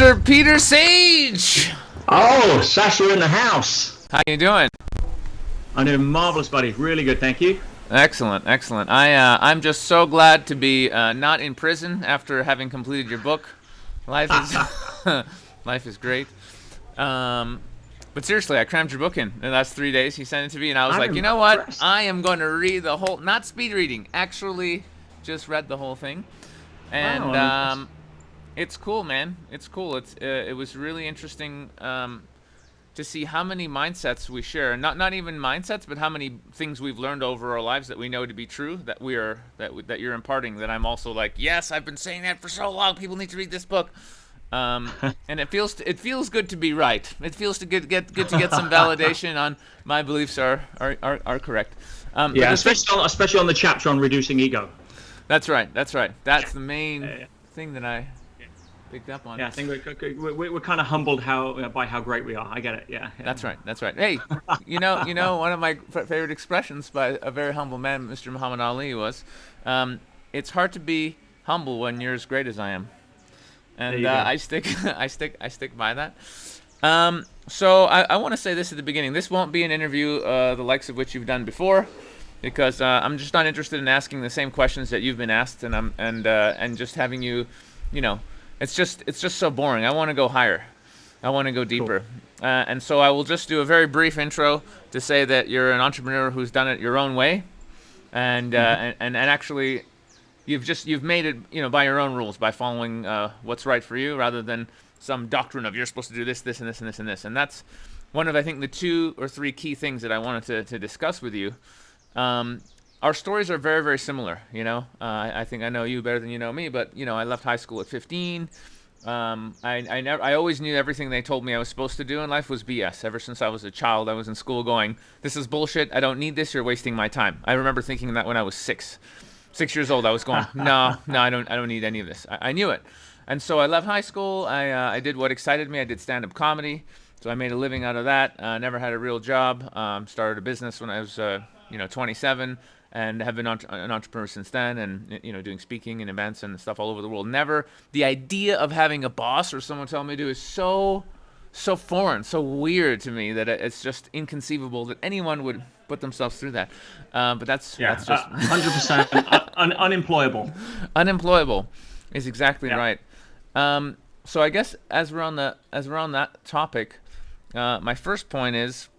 Mr. Peter Sage. Oh, Sasha in the house. How you doing? I'm doing marvelous, buddy. Really good, thank you. Excellent, excellent. I'm just so glad to be not in prison after having completed your book. Life is life is great. But seriously, I crammed your book in the last 3 days. He sent it to me, and I was like, you know what? Impressed. I am going to read the whole, not speed reading, actually just read the whole thing. And Wow, it's cool, man. It's cool. It was really interesting to see how many mindsets we share. Not even mindsets, but how many things we've learned over our lives that we know to be true, that that you're imparting. That I'm also like, yes, I've been saying that for so long. People need to read this book. And it feels good to be right. It feels good to get some validation on my beliefs are correct. yeah, especially on the chapter on reducing ego. That's right. That's right. That's the main thing that I picked up on. Yeah, I think we're kind of humbled by how great we are. I get it. Yeah. That's right. That's right. Hey, one of my favorite expressions by a very humble man, Mr. Muhammad Ali, was, "It's hard to be humble when you're as great as I am," and I stick by that. So I want to say this at the beginning. This won't be an interview the likes of which you've done before, because I'm just not interested in asking the same questions that you've been asked, and just having you, it's just so boring. I want to go higher. I want to go deeper. Cool. And so I will just do a very brief intro to say that you're an entrepreneur who's done it your own way, and actually you've made it by your own rules, by following what's right for you, rather than some doctrine of you're supposed to do this, this, and this, and this, and this. And that's one of, I think, the 2 or 3 key things that I wanted to discuss with you. Our stories are very, very similar. I think I know you better than you know me, but I left high school at 15. I always knew everything they told me I was supposed to do in life was BS. Ever since I was a child, I was in school going, "This is bullshit. I don't need this. You're wasting my time." I remember thinking that when I was 6 years old. I was going, no, I don't need any of this. I knew it, and so I left high school. I did what excited me. I did stand-up comedy, so I made a living out of that. Never had a real job. Started a business when I was 27. And have been an entrepreneur since then, and doing speaking and events and stuff all over the world. Never the idea of having a boss or someone telling me to do is so foreign, so weird to me that it's just inconceivable that anyone would put themselves through that. But that's just 100% unemployable. Unemployable is exactly right. So I guess as we're on that topic, my first point is,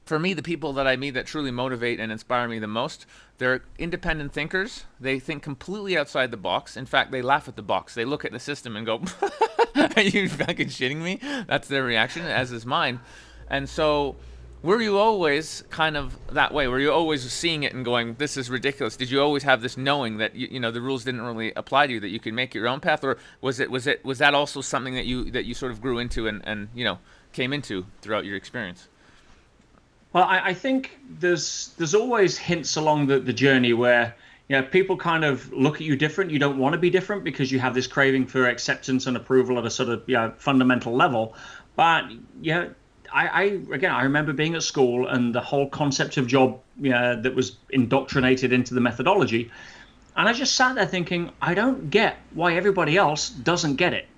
for me, the people that I meet that truly motivate and inspire me the most, they're independent thinkers. They think completely outside the box. In fact, they laugh at the box. They look at the system and go, "Are you fucking shitting me?" That's their reaction, as is mine. And so, were you always kind of that way? Were you always seeing it and going, "This is ridiculous"? Did you always have this knowing that the rules didn't really apply to you, that you could make your own path, or was that also something that you sort of grew into and came into throughout your experience? Well, I think there's always hints along the journey where people kind of look at you different. You don't want to be different because you have this craving for acceptance and approval at a sort of fundamental level. But I remember being at school and the whole concept of job that was indoctrinated into the methodology, and I just sat there thinking, I don't get why everybody else doesn't get it.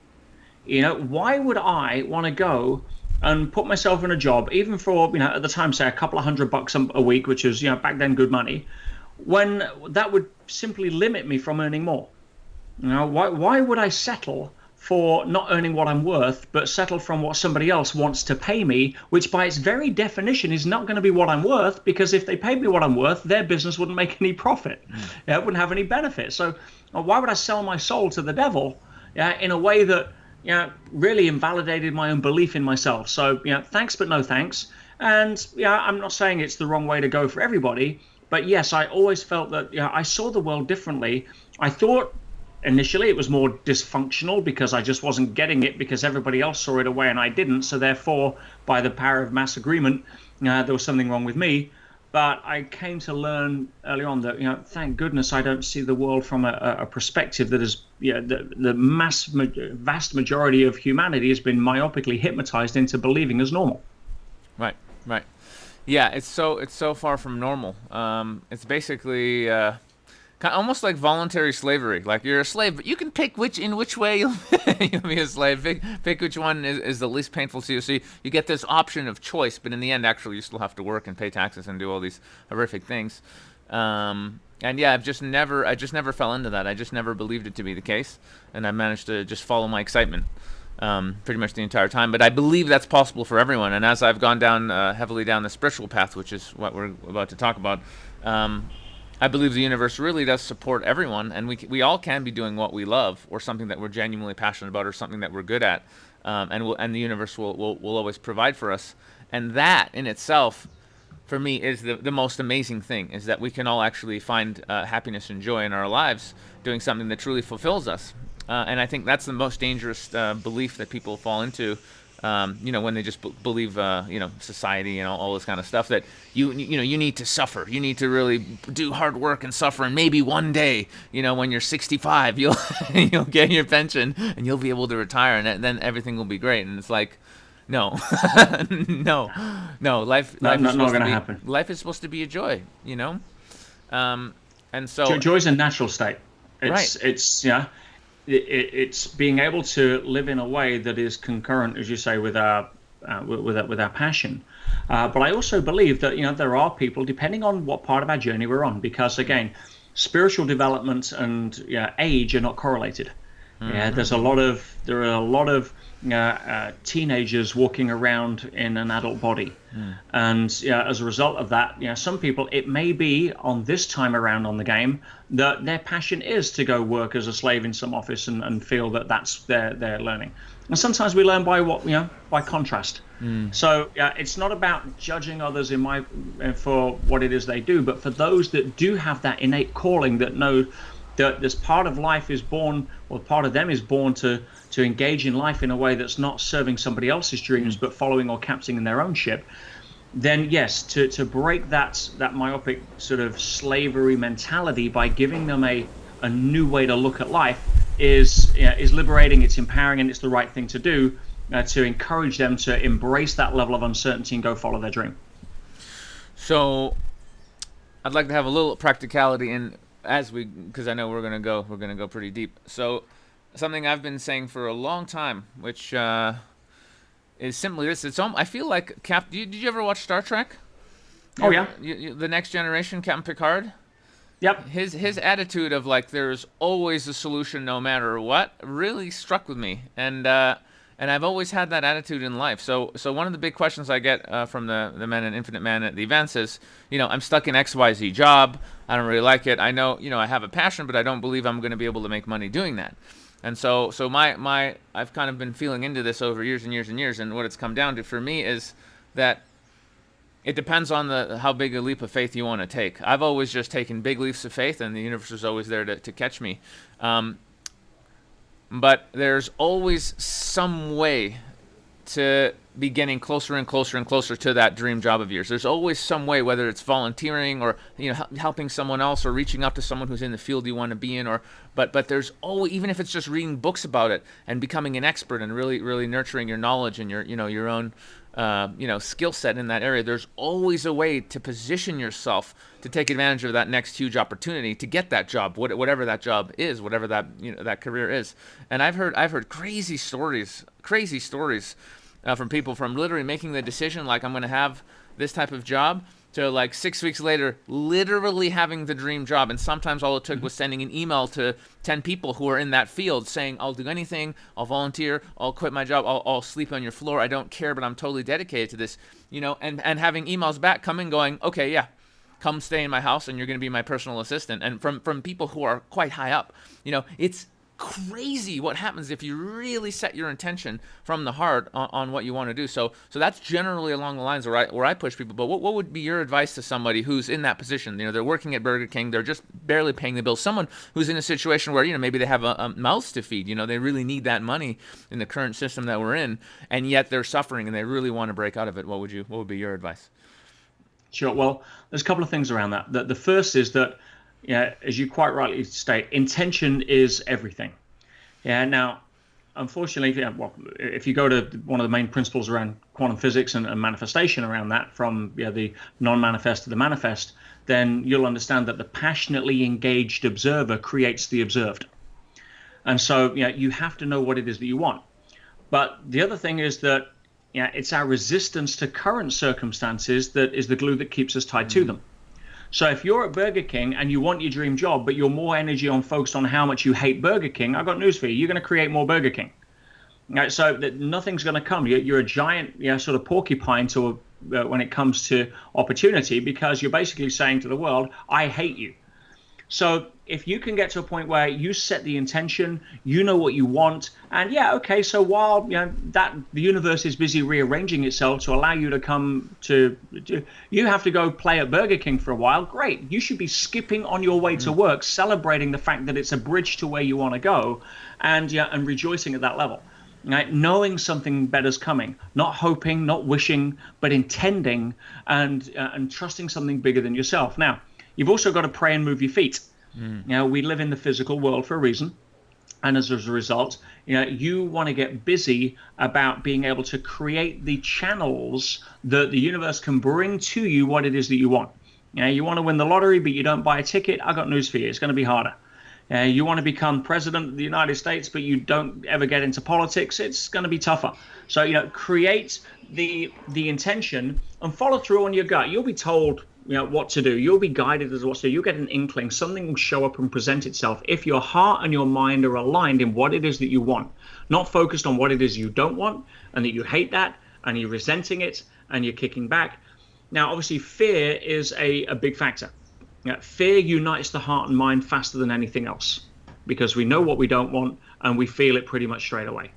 Why would I want to go and put myself in a job, even for, at the time, say a couple of $100 a week, which was, back then good money, when that would simply limit me from earning more? Why would I settle for not earning what I'm worth, but settle from what somebody else wants to pay me, which by its very definition is not going to be what I'm worth, because if they paid me what I'm worth, their business wouldn't make any profit. It wouldn't have any benefit. So why would I sell my soul to the devil in a way that really invalidated my own belief in myself? So, thanks, but no thanks. And I'm not saying it's the wrong way to go for everybody, but yes, I always felt that I saw the world differently. I thought initially it was more dysfunctional because I just wasn't getting it because everybody else saw it away and I didn't. So therefore, by the power of mass agreement, there was something wrong with me. But I came to learn early on that, thank goodness I don't see the world from a perspective that is, the vast majority of humanity has been myopically hypnotized into believing as normal. Right. Yeah, it's so far from normal. It's basically Almost like voluntary slavery. Like you're a slave, but you can pick which way you'll be a slave. Pick which one is the least painful to you. So you get this option of choice, but in the end, actually, you still have to work and pay taxes and do all these horrific things. And yeah, I just never fell into that. I just never believed it to be the case, and I managed to just follow my excitement pretty much the entire time. But I believe that's possible for everyone. And as I've gone down heavily down the spiritual path, which is what we're about to talk about. I believe the universe really does support everyone, and we all can be doing what we love, or something that we're genuinely passionate about, or something that we're good at, and the universe will always provide for us. And that in itself, for me, is the most amazing thing, is that we can all actually find happiness and joy in our lives doing something that truly fulfills us. And I think that's the most dangerous belief that people fall into. When they just believe, society and all this kind of stuff, that you need to suffer, you need to really do hard work and suffer, and maybe one day, when you're 65, you'll you'll get your pension and you'll be able to retire, and then everything will be great. And it's like, no, no, life Not is supposed going to to be happen. life is supposed to be a joy, and so Joy's a natural state. right. It's being able to live in a way that is concurrent, as you say, with our passion. But I also believe that there are people, depending on what part of our journey we're on, because again, spiritual development and age are not correlated. Yeah, there are a lot of teenagers walking around in an adult body, and as a result of that, some people, it may be on this time around on the game that their passion is to go work as a slave in some office and feel that that's their learning. And sometimes we learn by contrast. So it's not about judging others for what it is they do, but for those that do have that innate calling, that know that this part of life is born, or part of them is born to engage in life in a way that's not serving somebody else's dreams, but following or captaining their own ship, then yes, to break that myopic sort of slavery mentality by giving them a new way to look at life is liberating, it's empowering, and it's the right thing to do, to encourage them to embrace that level of uncertainty and go follow their dream. So I'd like to have a little practicality in, because I know we're gonna go pretty deep. So something I've been saying for a long time, which is simply this: I feel like Did you ever watch Star Trek? Yeah. The Next Generation, Captain Picard. Yep. His attitude of like there's always a solution no matter what really struck with me, and I've always had that attitude in life. So one of the big questions I get from the men in Infinite Man at the events is, I'm stuck in XYZ job. I don't really like it. I know, I have a passion, but I don't believe I'm going to be able to make money doing that. And so I've kind of been feeling into this over years and years and years. And what it's come down to for me is that it depends on how big a leap of faith you want to take. I've always just taken big leaps of faith, and the universe is always there to catch me. But there's always some way to be getting closer and closer and closer to that dream job of yours. There's always some way, whether it's volunteering or helping someone else or reaching out to someone who's in the field you want to be in, but there's always, even if it's just reading books about it and becoming an expert and really really nurturing your knowledge and your own skill set in that area, there's always a way to position yourself to take advantage of that next huge opportunity to get that job, whatever that job is, whatever that that career is. And I've heard crazy stories from people, from literally making the decision like, I'm going to have this type of job, to like 6 weeks later literally having the dream job. And sometimes all it took was sending an email to 10 people who are in that field saying, I'll do anything, I'll volunteer, I'll quit my job, I'll sleep on your floor, I don't care, but I'm totally dedicated to this, and having emails back coming going, okay, yeah, come stay in my house and you're going to be my personal assistant. And from people who are quite high up, it's crazy what happens if you really set your intention from the heart on what you want to do. So that's generally along the lines where I push people. But what would be your advice to somebody who's in that position? They're working at Burger King, they're just barely paying the bills. Someone who's in a situation where maybe they have a mouths to feed. They really need that money in the current system that we're in, and yet they're suffering and they really want to break out of it. What would be your advice? Sure. Well, there's a couple of things around that. The first is that, as you quite rightly state, intention is everything. Yeah. Now, unfortunately, if you go to one of the main principles around quantum physics and manifestation around that, from the non-manifest to the manifest, then you'll understand that the passionately engaged observer creates the observed. And so, you have to know what it is that you want. But the other thing is that, it's our resistance to current circumstances that is the glue that keeps us tied to them. So if you're at Burger King and you want your dream job, but you're more energy focused on how much you hate Burger King, I've got news for you. You're going to create more Burger King. So that nothing's going to come. You're a giant, sort of porcupine when it comes to opportunity, because you're basically saying to the world, I hate you. So if you can get to a point where you set the intention, you know what you want, and okay, so while that the universe is busy rearranging itself to allow you to come to, you have to go play at Burger King for a while. Great, you should be skipping on your way to work, celebrating the fact that it's a bridge to where you want to go, and rejoicing at that level. Right? Knowing something better's coming, not hoping, not wishing, but intending, and trusting something bigger than yourself. Now, you've also got to pray and move your feet. We live in the physical world for a reason. And as a result, you want to get busy about being able to create the channels that the universe can bring to you what it is that you want. You want to win the lottery, but you don't buy a ticket. I got news for you. It's going to be harder. You want to become president of the United States, but you don't ever get into politics. It's going to be tougher. So, create the intention and follow through on your gut. You'll be told what to do. You'll be guided as what to do. You'll get an inkling. Something will show up and present itself if your heart and your mind are aligned in what it is that you want, not focused on what it is you don't want and that you hate that and you're resenting it and you're kicking back. Now, obviously, fear is a big factor. Fear unites the heart and mind faster than anything else, because we know what we don't want and we feel it pretty much straight away.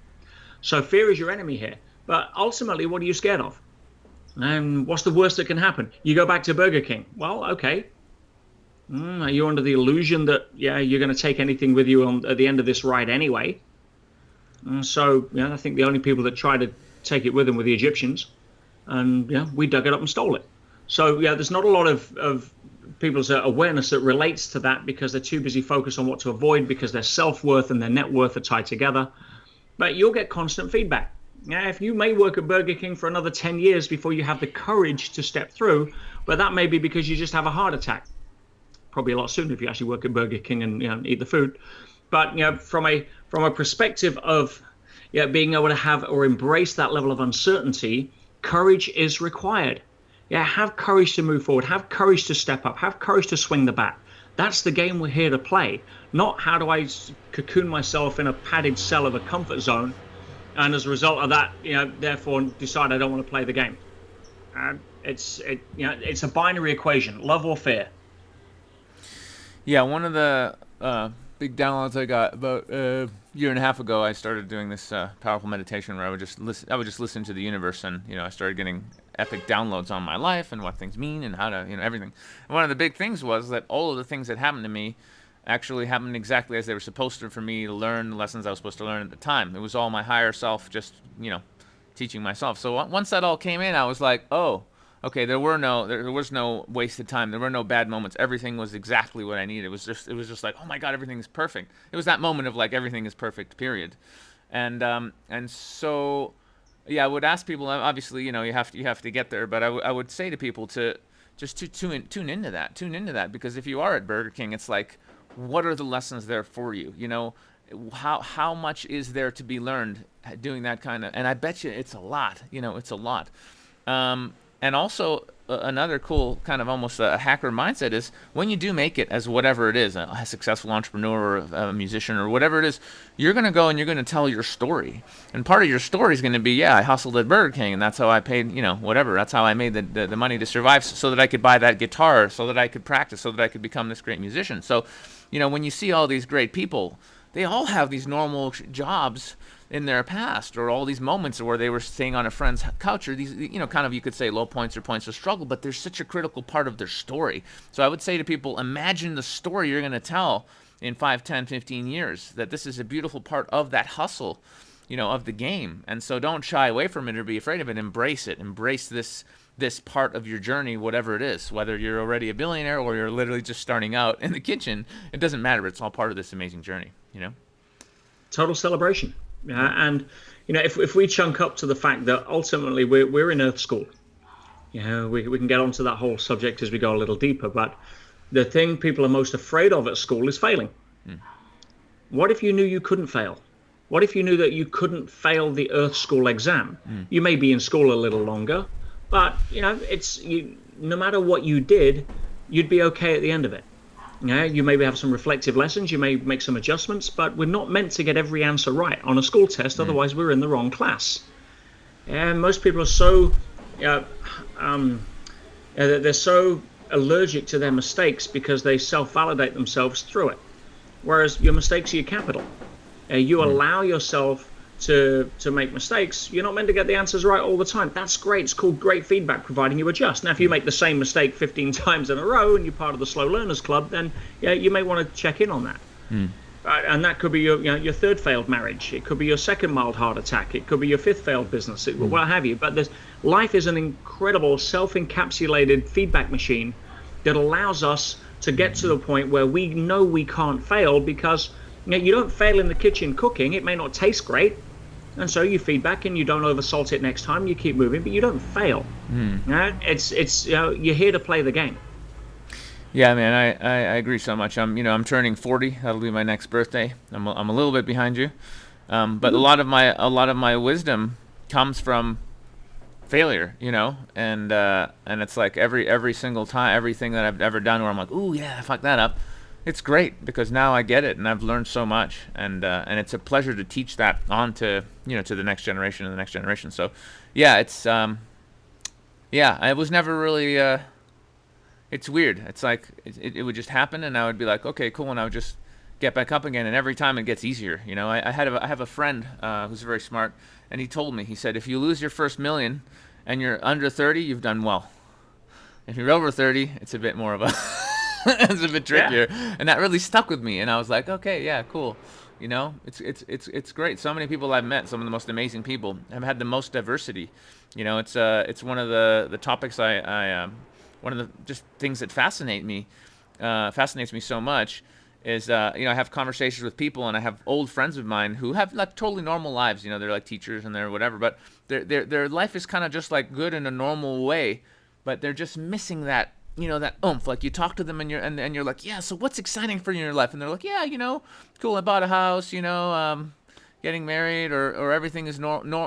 So fear is your enemy here. But ultimately, what are you scared of? And what's the worst that can happen? You go back to Burger King. Well, okay. Are you under the illusion that, you're going to take anything with you at the end of this ride anyway? So, I think the only people that tried to take it with them were the Egyptians. And, we dug it up and stole it. So, there's not a lot of people's awareness that relates to that, because they're too busy focused on what to avoid, because their self-worth and their net worth are tied together. But you'll get constant feedback. If you may work at Burger King for another 10 years before you have the courage to step through, but that may be because you just have a heart attack. Probably a lot sooner if you actually work at Burger King and eat the food. But from a perspective of being able to have or embrace that level of uncertainty, courage is required. Have courage to move forward. Have courage to step up. Have courage to swing the bat. That's the game we're here to play. Not how do I cocoon myself in a padded cell of a comfort zone, and as a result of that, therefore decide I don't want to play the game. It's a binary equation: love or fear. Yeah, one of the big downloads I got about a year and a half ago, I started doing this powerful meditation where I would just listen to the universe, and I started getting epic downloads on my life and what things mean and how to everything. And one of the big things was that all of the things that happened to me actually happened exactly as they were supposed to, for me to learn the lessons I was supposed to learn at the time. It was all my higher self just teaching myself. So once that all came in, I was like, oh, okay, there was no wasted time. There were no bad moments. Everything was exactly what I needed. It was just like, oh my God, everything is perfect. It was that moment of like, everything is perfect, period. And so, I would ask people, obviously, you have to get there, but I would say to people to just tune into that, because if you are at Burger King, it's like, what are the lessons there for you? How much is there to be learned doing that kind of, and I bet you it's a lot, it's a lot. And also another cool kind of almost a hacker mindset is when you do make it as whatever it is, a successful entrepreneur or a musician or whatever it is, you're going to go and you're going to tell your story. And part of your story is going to be, I hustled at Burger King and that's how I paid, whatever. That's how I made the money to survive so that I could buy that guitar, so that I could practice, so that I could become this great musician. So, when you see all these great people, they all have these normal jobs in their past, or all these moments where they were staying on a friend's couch, or these, kind of, you could say low points or points of struggle, but they're such a critical part of their story. So I would say to people, imagine the story you're going to tell in 5, 10, 15 years, that this is a beautiful part of that hustle, of the game. And so don't shy away from it or be afraid of it. Embrace it. Embrace this part of your journey, whatever it is, whether you're already a billionaire or you're literally just starting out in the kitchen, it doesn't matter. It's all part of this amazing journey, Total celebration. And if we chunk up to the fact that ultimately we're in Earth School, we can get onto that whole subject as we go a little deeper, but the thing people are most afraid of at school is failing. What if you knew you couldn't fail? What if you knew that you couldn't fail the Earth School exam? You may be in school a little longer, but no matter what you did, you'd be okay at the end of it. You maybe have some reflective lessons, you may make some adjustments, but we're not meant to get every answer right on a school test, otherwise we're in the wrong class. And most people are so they're so allergic to their mistakes because they self-validate themselves through it. Whereas your mistakes are your capital. You allow yourself to make mistakes. You're not meant to get the answers right all the time. That's great. It's called great feedback, providing you adjust. Now, if you make the same mistake 15 times in a row and you're part of the slow learners club, then you may want to check in on that. And that could be your third failed marriage. It could be your second mild heart attack. It could be your fifth failed business, what have you. But life is an incredible self-encapsulated feedback machine that allows us to get to the point where we know we can't fail, because you don't fail in the kitchen cooking. It may not taste great, and so you feedback and you don't oversalt it next time. You keep moving, but you don't fail. It's you're here to play the game. Yeah, man, I agree so much. I'm turning 40. That'll be my next birthday. I'm a little bit behind you, but a lot of my wisdom comes from failure, and it's like every single time, everything that I've ever done where I'm like, ooh, yeah, I fucked that up. It's great because now I get it and I've learned so much, and it's a pleasure to teach that on to to the next generation and the next generation. So, yeah, it's I was never really. It's weird. It's like it would just happen, and I would be like, okay, cool, and I would just get back up again, and every time it gets easier. I have a friend who's very smart, and he told me, he said, if you lose your first million and you're under 30, you've done well. If you're over 30, it's a bit more of a it's a bit trickier, and that really stuck with me. And I was like, okay, yeah, cool. It's great. So many people I've met, some of the most amazing people, have had the most diversity. It's one of the topics I one of the just things that fascinates me so much is I have conversations with people, and I have old friends of mine who have like totally normal lives. They're like teachers and they're whatever, but their life is kind of just like good in a normal way, but they're just missing that that oomph. Like you talk to them and you're like, yeah, so what's exciting for you in your life? And they're like, yeah, cool, I bought a house, getting married, or everything is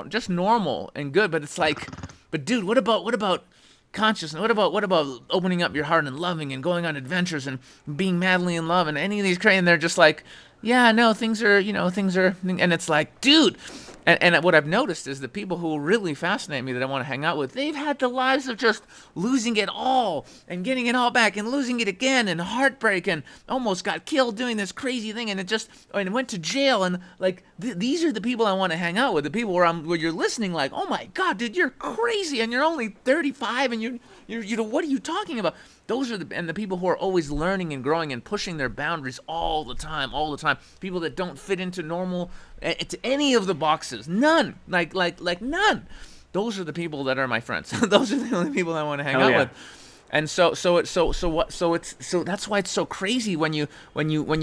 just normal and good. But it's like, but dude, what about consciousness? What about opening up your heart and loving and going on adventures and being madly in love and any of these crazy? And they're just like, yeah, no, things are, and it's like, dude. And what I've noticed is the people who really fascinate me that I want to hang out with, they've had the lives of just losing it all and getting it all back and losing it again and heartbreak and almost got killed doing this crazy thing and went to jail. And like these are the people I want to hang out with, the people where you're listening like, oh my God, dude, you're crazy and you're only 35 and you're what are you talking about? Those are the people who are always learning and growing and pushing their boundaries all the time. People that don't fit into normal, to any of the boxes. None. Like none. Those are the people that are my friends. Those are the only people I want to hang out with. And so that's why it's so crazy when you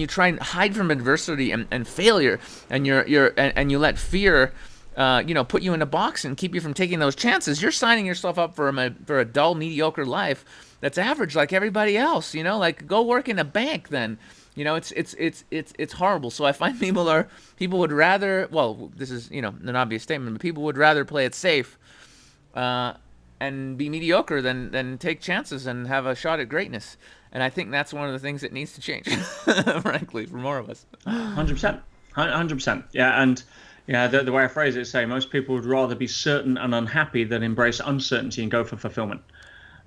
try and hide from adversity and failure, and you let fear put you in a box and keep you from taking those chances. You're signing yourself up for a dull, mediocre life that's average like everybody else. Like go work in a bank then. It's horrible. So I find people would rather, well, this is an obvious statement, but people would rather play it safe and be mediocre than take chances and have a shot at greatness. And I think that's one of the things that needs to change, frankly, for more of us. 100%. 100%. Yeah, and the way I phrase it is say most people would rather be certain and unhappy than embrace uncertainty and go for fulfillment.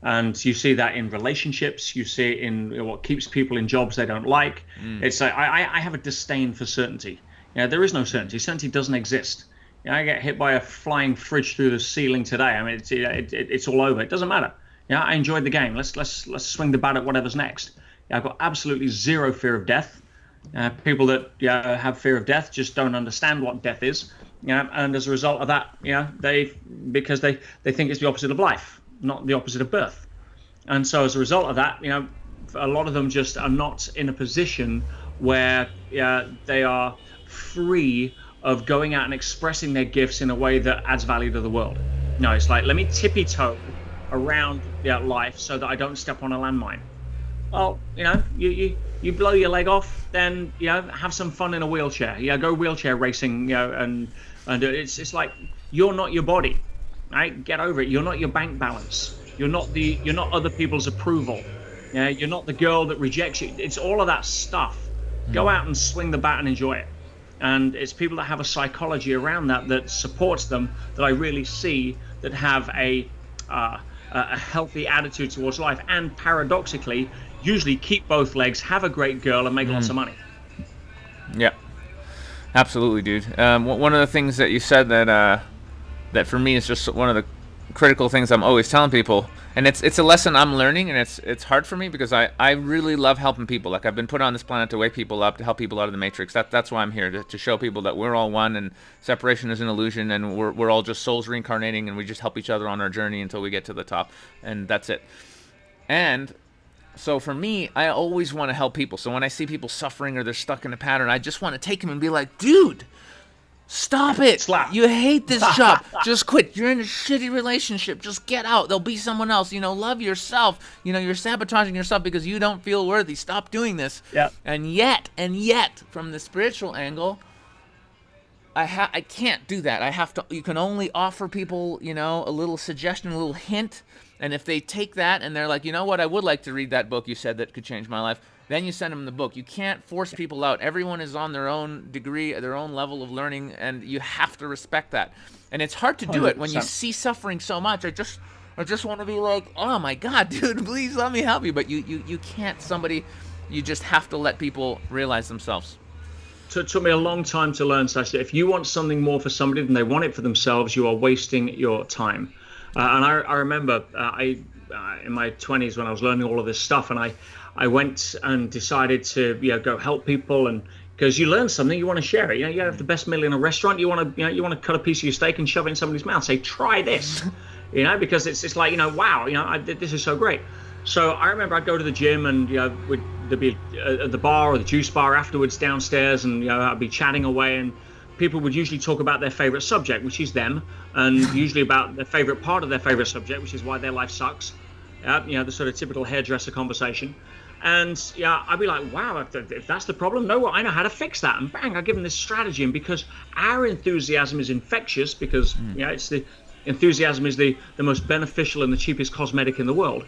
And you see that in relationships. You see it in what keeps people in jobs they don't like. It's like I have a disdain for certainty. There is no certainty. Certainty doesn't exist. I get hit by a flying fridge through the ceiling today. I mean, it's all over. It doesn't matter. I enjoyed the game. Let's swing the bat at whatever's next. I've got absolutely zero fear of death. People that have fear of death just don't understand what death is. And as a result of that, because they think it's the opposite of life, not the opposite of birth. And so as a result of that, a lot of them just are not in a position where they are free of going out and expressing their gifts in a way that adds value to the world. No, it's like, let me tippy toe around life so that I don't step on a landmine. Well, you blow your leg off, then have some fun in a wheelchair. Go wheelchair racing. And it's like you're not your body, right? Get over it. You're not your bank balance. You're not other people's approval. Yeah, you're not the girl that rejects you. It's all of that stuff. Go out and swing the bat and enjoy it. And it's people that have a psychology around that supports them that I really see that have a healthy attitude towards life, and paradoxically usually keep both legs, have a great girl, and make lots of money. Yeah, absolutely, dude. One of the things that you said that for me is just one of the critical things I'm always telling people, and it's a lesson I'm learning, and it's hard for me because I really love helping people. Like, I've been put on this planet to wake people up, to help people out of the matrix. That's why I'm here, to show people that we're all one, and separation is an illusion, and we're all just souls reincarnating, and we just help each other on our journey until we get to the top, and that's it. And so for me, I always want to help people. So when I see people suffering or they're stuck in a pattern, I just want to take them and be like, dude, stop it. Slap. You hate this job. Just quit. You're in a shitty relationship. Just get out. There'll be someone else. Love yourself. You're sabotaging yourself because you don't feel worthy. Stop doing this. Yeah. And yet, from the spiritual angle, I can't do that. You can only offer people, a little suggestion, a little hint. And if they take that and they're like, you know what, I would like to read that book you said that could change my life, then you send them the book. You can't force people out. Everyone is on their own degree, their own level of learning, and you have to respect that. And it's hard to do 100%. it when you see suffering so much. I just want to be like, oh my God, dude, please let me help you. But you can't. You just have to let people realize themselves. So it took me a long time to learn, Sasha. If you want something more for somebody than they want it for themselves, you are wasting your time. And I remember in my 20s when I was learning all of this stuff, and I went and decided to go help people, and because you learn something, you want to share it. You have the best meal in a restaurant, you want to cut a piece of your steak and shove it in somebody's mouth. Say, try this, because it's like wow, this is so great. So I remember I'd go to the gym, and there'd be at the bar or the juice bar afterwards downstairs, and I'd be chatting away, and people would usually talk about their favorite subject, which is them, and usually about their favorite part of their favorite subject, which is why their life sucks. The sort of typical hairdresser conversation. And I'd be like, wow, if that's the problem, no, I know how to fix that. And bang, I give them this strategy. And because our enthusiasm is infectious, because it's the enthusiasm is the most beneficial and the cheapest cosmetic in the world.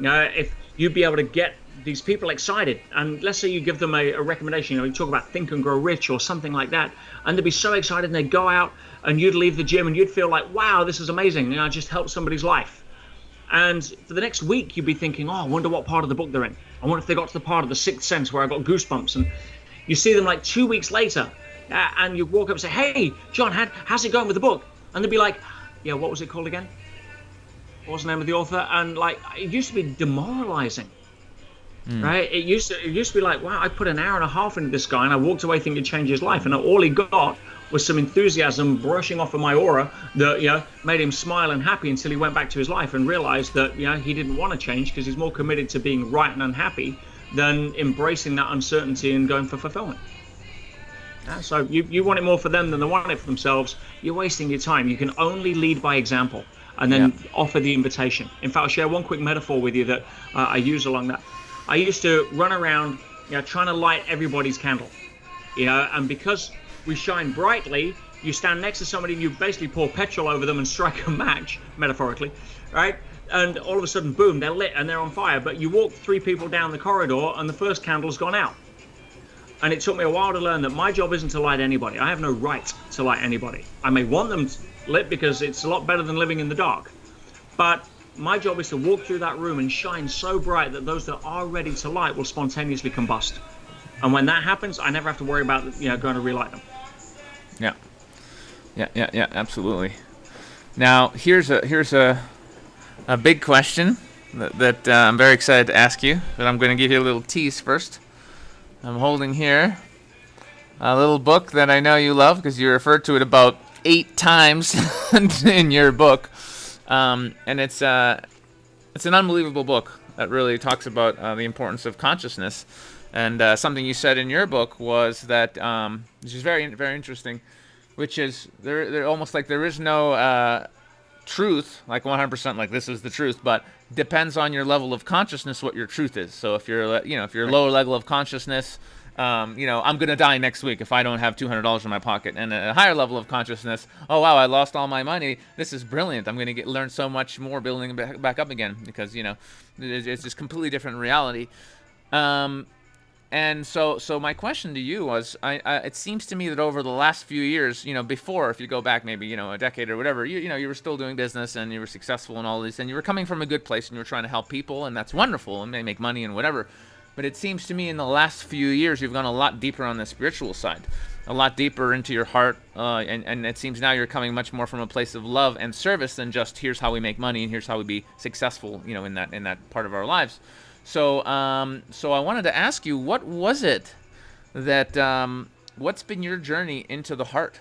If you'd be able to get these people excited, and let's say you give them a recommendation, you talk about Think and Grow Rich or something like that, and they'd be so excited, and they'd go out, and you'd leave the gym, and you'd feel like, wow, this is amazing. I just helped somebody's life. And for the next week, you'd be thinking, oh, I wonder what part of the book they're in. I wonder if they got to the part of the Sixth Sense where I got goosebumps. And you see them like 2 weeks later, and you walk up and say, hey, John, how's it going with the book? And they'd be like, yeah, what was it called again? What was the name of the author? And like, it used to be demoralizing. Right? It used to be like, wow, I put an hour and a half into this guy, and I walked away thinking it'd change his life, and all he got was some enthusiasm brushing off of my aura that made him smile and happy until he went back to his life and realized that he didn't want to change because he's more committed to being right and unhappy than embracing that uncertainty and going for fulfillment. So you want it more for them than they want it for themselves. You're wasting your time. You can only lead by example and then offer the invitation. In fact, I'll share one quick metaphor with you that I use along that. I used to run around, trying to light everybody's candle, and because we shine brightly, you stand next to somebody and you basically pour petrol over them and strike a match, metaphorically, right? And all of a sudden, boom, they're lit and they're on fire. But you walk 3 people down the corridor and the first candle's gone out. And it took me a while to learn that my job isn't to light anybody. I have no right to light anybody. I may want them lit because it's a lot better than living in the dark. But my job is to walk through that room and shine so bright that those that are ready to light will spontaneously combust. And when that happens, I never have to worry about going to relight them. Yeah, absolutely. Now, here's a big question that I'm very excited to ask you, but I'm going to give you a little tease first. I'm holding here a little book that I know you love because you referred to it about 8 times in your book. And it's an unbelievable book that really talks about the importance of consciousness. And something you said in your book was that, which is very, very interesting, which is there almost like there is no truth, like 100%, like this is the truth, but depends on your level of consciousness what your truth is. So if you're, if you're lower level of consciousness, I'm gonna die next week if I don't have $200 in my pocket. And at a higher level of consciousness, oh wow, I lost all my money. This is brilliant. I'm gonna learn so much more building back up again, because it's just completely different reality. And so my question to you was, it seems to me that over the last few years, before, if you go back maybe, a decade or whatever, you were still doing business and you were successful and all this, and you were coming from a good place and you were trying to help people, and that's wonderful, and they make money and whatever. But it seems to me in the last few years, you've gone a lot deeper on the spiritual side, a lot deeper into your heart, and it seems now you're coming much more from a place of love and service than just here's how we make money and here's how we be successful, in that part of our lives. So I wanted to ask you, what was it that, what's been your journey into the heart?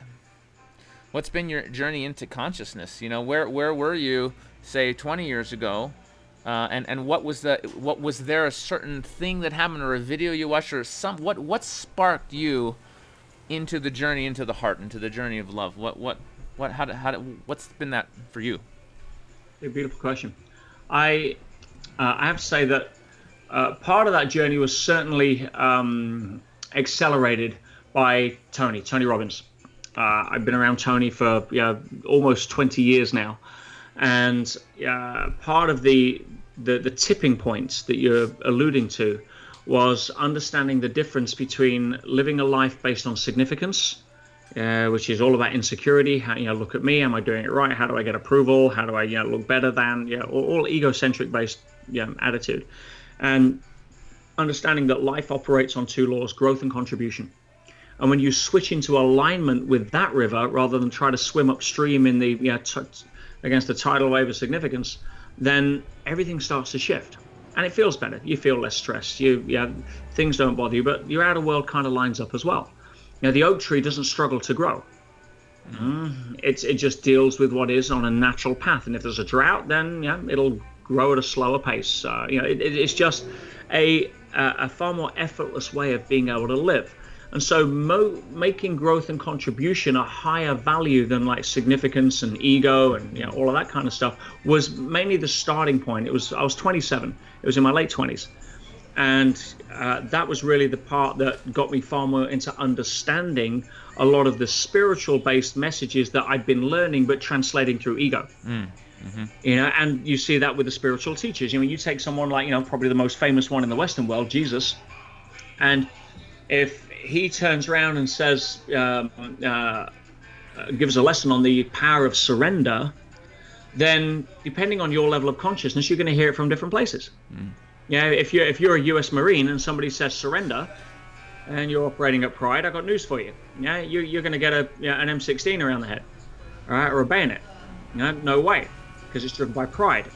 What's been your journey into consciousness? Where were you, say, 20 years ago? And what was there a certain thing that happened, or a video you watched, or what sparked you into the journey into the heart, into the journey of love? What's been that for you? A beautiful question. I have to say that part of that journey was certainly accelerated by Tony Robbins. I've been around Tony for almost 20 years now, and part of the tipping points that you're alluding to was understanding the difference between living a life based on significance, which is all about insecurity. How, look at me, am I doing it right? How do I get approval? How do I look better than? All egocentric based attitude. And understanding that life operates on two laws: growth and contribution. And when you switch into alignment with that river, rather than try to swim upstream in the against the tidal wave of significance, then everything starts to shift, and it feels better. You feel less stressed. Things don't bother you, but your outer world kind of lines up as well. The oak tree doesn't struggle to grow. It just deals with what is on a natural path, and if there's a drought, then it'll grow at a slower pace. It's just a far more effortless way of being able to live. And so making growth and contribution a higher value than like significance and ego and all of that kind of stuff was mainly the starting point. I was 27. It was in my late 20s. And that was really the part that got me far more into understanding a lot of the spiritual based messages that I'd been learning but translating through ego. Mm-hmm. And you see that with the spiritual teachers. You take someone like probably the most famous one in the Western world, Jesus, and if he turns around and says, gives a lesson on the power of surrender, then depending on your level of consciousness, you're going to hear it from different places. If you're a U.S. Marine and somebody says surrender, and you're operating at pride, I've got news for you. You're going to get an M16 around the head, all right, or a bayonet. No way, because it's driven by pride.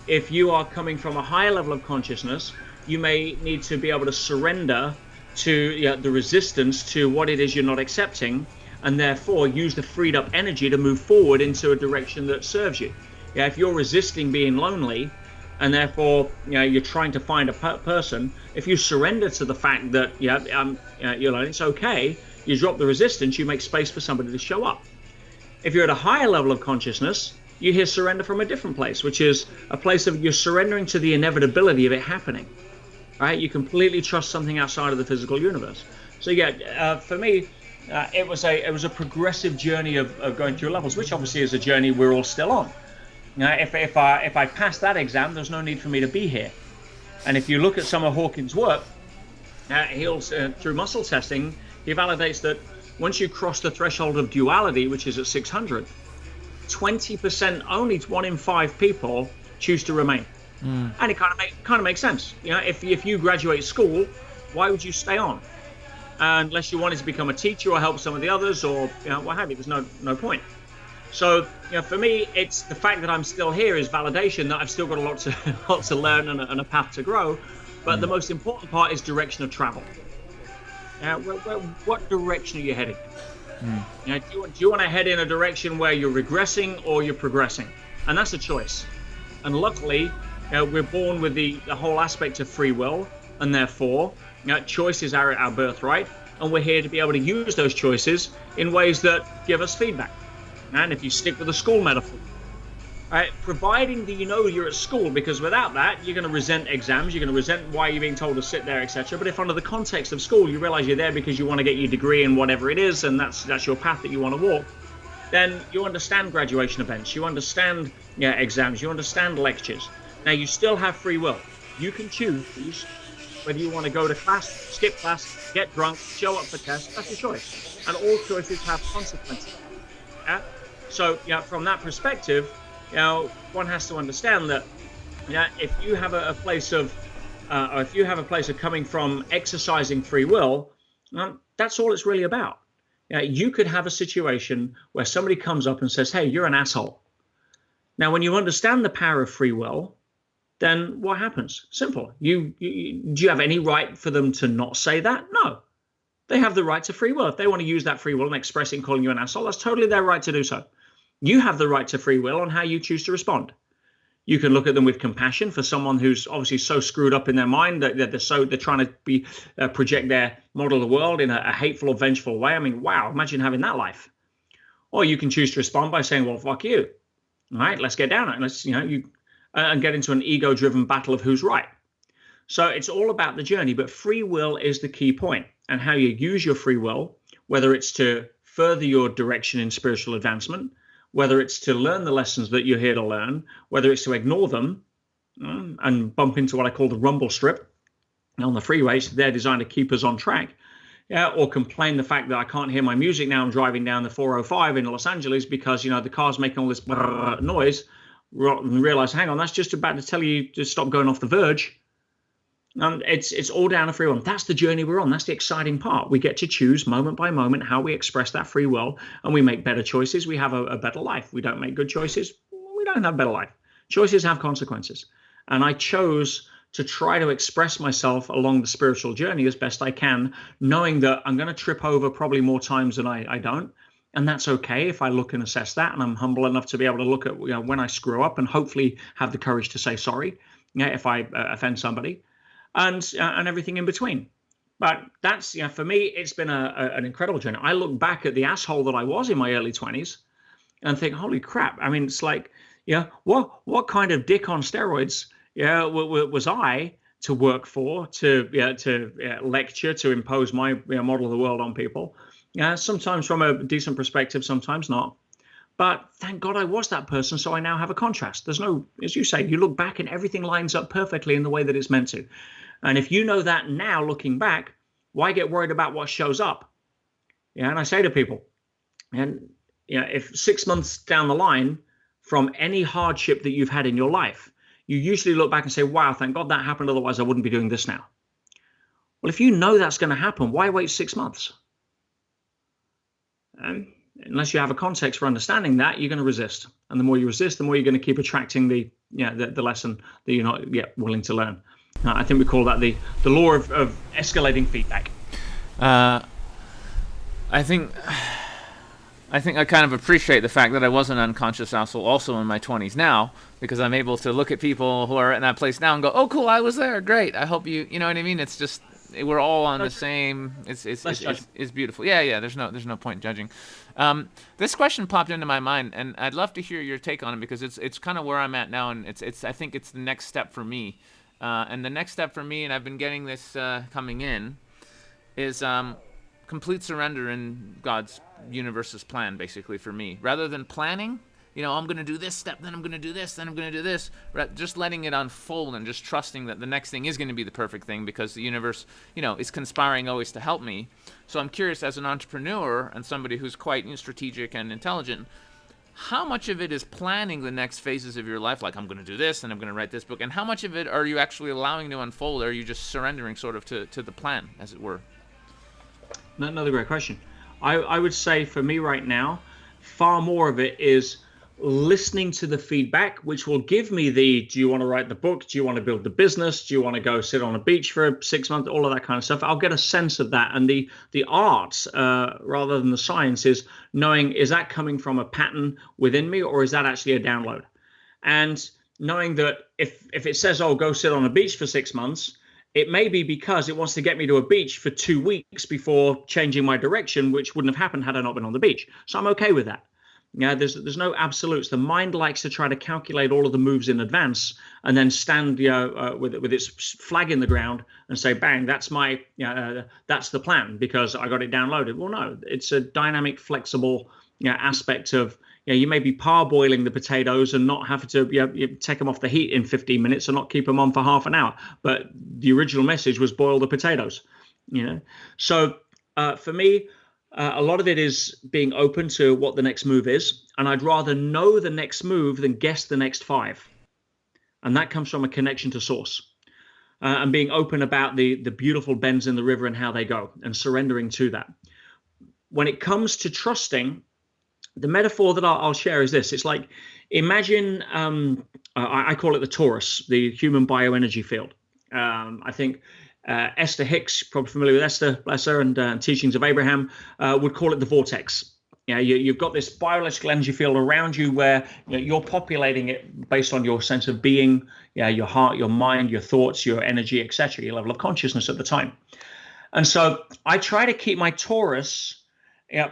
If you are coming from a higher level of consciousness, you may need to be able to surrender to the resistance to what it is you're not accepting, and therefore use the freed up energy to move forward into a direction that serves you. If you're resisting being lonely, and therefore you're trying to find a person, if you surrender to the fact that you're lonely, it's okay, you drop the resistance, you make space for somebody to show up. If you're at a higher level of consciousness, you hear surrender from a different place, which is a place of you're surrendering to the inevitability of it happening. Right? You completely trust something outside of the physical universe. So for me, it was a progressive journey of going through levels, which obviously is a journey we're all still on. If I pass that exam, there's no need for me to be here. And if you look at some of Hawkins' work, through muscle testing, he validates that once you cross the threshold of duality, which is at 600, 20%, only 1 in 5 people choose to remain. And it kind of makes sense. If you graduate school, why would you stay on? Unless you wanted to become a teacher or help some of the others, or what have you. There's no point. So for me, it's the fact that I'm still here is validation that I've still got a lot to learn and a path to grow. But the most important part is direction of travel. What direction are you heading? Do you want to head in a direction where you're regressing or you're progressing? And that's a choice. And luckily, we're born with the whole aspect of free will, and therefore choice is our birthright, and we're here to be able to use those choices in ways that give us feedback. And if you stick with the school metaphor, Right? Providing that you know you're at school, because without that, you're going to resent exams, you're going to resent why you're being told to sit there, etc. But if under the context of school, you realize you're there because you want to get your degree in whatever it is, and that's your path that you want to walk, then you understand graduation events, you understand exams, you understand lectures. Now you still have free will. You can choose whether you want to go to class, skip class, get drunk, show up for tests. That's your choice, and all choices have consequences. Yeah. So from that perspective, one has to understand that if you have a place of or if you have a place of coming from exercising free will, that's all it's really about. You could have a situation where somebody comes up and says, hey, you're an asshole. Now, when you understand the power of free will, then what happens? Simple. Do you have any right for them to not say that? No. They have the right to free will. If they want to use that free will and express it and calling you an asshole, that's totally their right to do so. You have the right to free will on how you choose to respond. You can look at them with compassion for someone who's obviously so screwed up in their mind that they're trying to project their model of the world in a hateful or vengeful way. I mean, wow, imagine having that life. Or you can choose to respond by saying, well, fuck you. All right, let's get down it. Let's, and get into an ego-driven battle of who's right. So it's all about the journey, but free will is the key point, and how you use your free will, whether it's to further your direction in spiritual advancement, whether it's to learn the lessons that you're here to learn, whether it's to ignore them and bump into what I call the rumble strip on the freeways. They're designed to keep us on track. Or complain the fact that I can't hear my music now I'm driving down the 405 in Los Angeles because, the car's making all this noise, and realize, hang on, that's just about to tell you to stop going off the verge. It's all down to free will. That's the journey we're on. That's the exciting part. We get to choose moment by moment how we express that free will, and we make better choices. We have a better life. We don't make good choices, we don't have a better life. Choices have consequences. And I chose to try to express myself along the spiritual journey as best I can, knowing that I'm going to trip over probably more times than I don't. And that's okay if I look and assess that. And I'm humble enough to be able to look at when I screw up and hopefully have the courage to say sorry if I offend somebody. And everything in between. But that's, for me, it's been an incredible journey. I look back at the asshole that I was in my early 20s and think, holy crap. I mean, it's like, what kind of dick on steroids was I to work for, to lecture, to impose my model of the world on people? Sometimes from a decent perspective, sometimes not. But thank God I was that person, so I now have a contrast. There's no, as you say, you look back and everything lines up perfectly in the way that it's meant to. And if you know that now, looking back, why get worried about what shows up? And I say to people, and if 6 months down the line from any hardship that you've had in your life, you usually look back and say, wow, thank God that happened, otherwise I wouldn't be doing this now. Well, if you know that's going to happen, why wait 6 months? Unless you have a context for understanding that, you're going to resist. And the more you resist, the more you're going to keep attracting the lesson that you're not yet willing to learn. I think we call that the law of escalating feedback. I think I kind of appreciate the fact that I was an unconscious asshole also in my 20s now, because I'm able to look at people who are in that place now and go, oh, cool, I was there. Great. I hope you know what I mean? It's just, we're all on the same, it's beautiful. Yeah. There's no point in judging. This question popped into my mind, and I'd love to hear your take on it, because it's kind of where I'm at now. And I think it's the next step for me. And the next step for me, and I've been getting this coming in, is complete surrender in God's universe's plan, basically, for me. Rather than planning, I'm going to do this step, then I'm going to do this, then I'm going to do this. Just letting it unfold and just trusting that the next thing is going to be the perfect thing, because the universe, is conspiring always to help me. So I'm curious, as an entrepreneur and somebody who's quite strategic and intelligent, how much of it is planning the next phases of your life, like I'm going to do this and I'm going to write this book, and how much of it are you actually allowing to unfold? Or are you just surrendering sort of to the plan, as it were? Another great question. I would say for me right now, far more of it is listening to the feedback, which will give me do you want to write the book? Do you want to build the business? Do you want to go sit on a beach for 6 months? All of that kind of stuff. I'll get a sense of that. And the art, rather than the science, is knowing, is that coming from a pattern within me, or is that actually a download? And knowing that if it says, oh, go sit on a beach for 6 months, it may be because it wants to get me to a beach for 2 weeks before changing my direction, which wouldn't have happened had I not been on the beach. So I'm okay with that. Yeah, there's no absolutes. The mind likes to try to calculate all of the moves in advance and then stand, with its flag in the ground and say, "Bang, that's my, that's the plan because I got it downloaded." Well, no, it's a dynamic, flexible, aspect of. You may be parboiling the potatoes and not have to you take them off the heat in 15 minutes and not keep them on for half an hour. But the original message was boil the potatoes. So for me. A lot of it is being open to what the next move is. And I'd rather know the next move than guess the next five. And that comes from a connection to source and being open about the beautiful bends in the river and how they go and surrendering to that. When it comes to trusting, the metaphor that I'll share is this. It's like, imagine, I call it the torus, the human bioenergy field. I think Esther Hicks, probably familiar with Esther, bless her, and Teachings of Abraham, would call it the vortex. You've got this bioelectrical energy field around you where you're populating it based on your sense of being, your heart, your mind, your thoughts, your energy, etc., your level of consciousness at the time. And so I try to keep my torus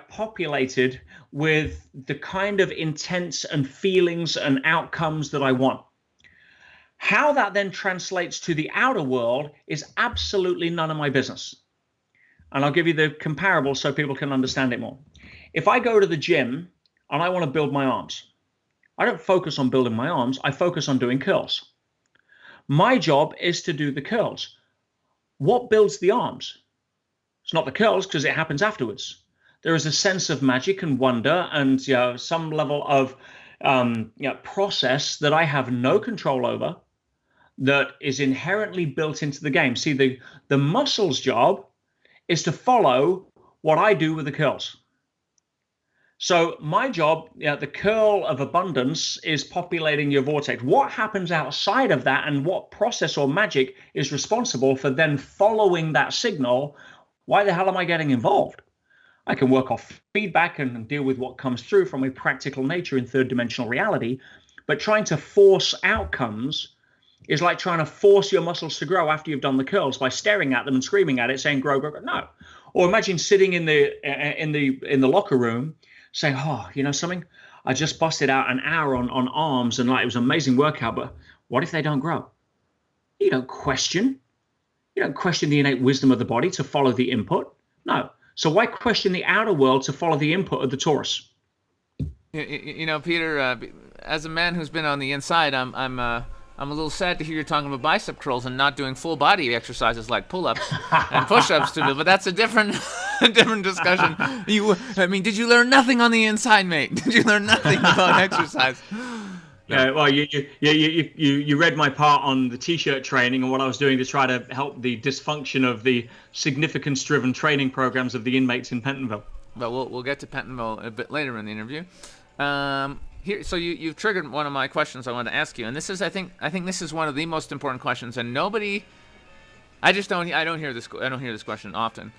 populated with the kind of intents and feelings and outcomes that I want. How that then translates to the outer world is absolutely none of my business. And I'll give you the comparable so people can understand it more. If I go to the gym and I want to build my arms, I don't focus on building my arms. I focus on doing curls. My job is to do the curls. What builds the arms? It's not the curls because it happens afterwards. There is a sense of magic and wonder and some level of process that I have no control over, that is inherently built into the game. See, the muscle's job is to follow what I do with the curls. So my job, the curl of abundance, is populating your vortex. What happens outside of that and what process or magic is responsible for then following that signal? Why the hell am I getting involved? I can work off feedback and deal with what comes through from a practical nature in third dimensional reality, but trying to force outcomes is like trying to force your muscles to grow after you've done the curls by staring at them and screaming at it, saying grow, grow, grow. No. Or imagine sitting in the locker room saying, "Oh, you know something? I just busted out an hour on arms and it was an amazing workout, but what if they don't grow?" You don't question. You don't question the innate wisdom of the body to follow the input. No. So why question the outer world to follow the input of the torus? Peter, as a man who's been on the inside, I'm a little sad to hear you're talking about bicep curls and not doing full body exercises like pull-ups and push-ups but that's a different discussion. Did you learn nothing on the inside, mate? Did you learn nothing about exercise? Yeah, well, you read my part on the t-shirt training and what I was doing to try to help the dysfunction of the significance-driven training programs of the inmates in Pentonville. But we'll get to Pentonville a bit later in the interview. So you've triggered one of my questions I wanted to ask you, and this is I think this is one of the most important questions, and I don't hear this question often.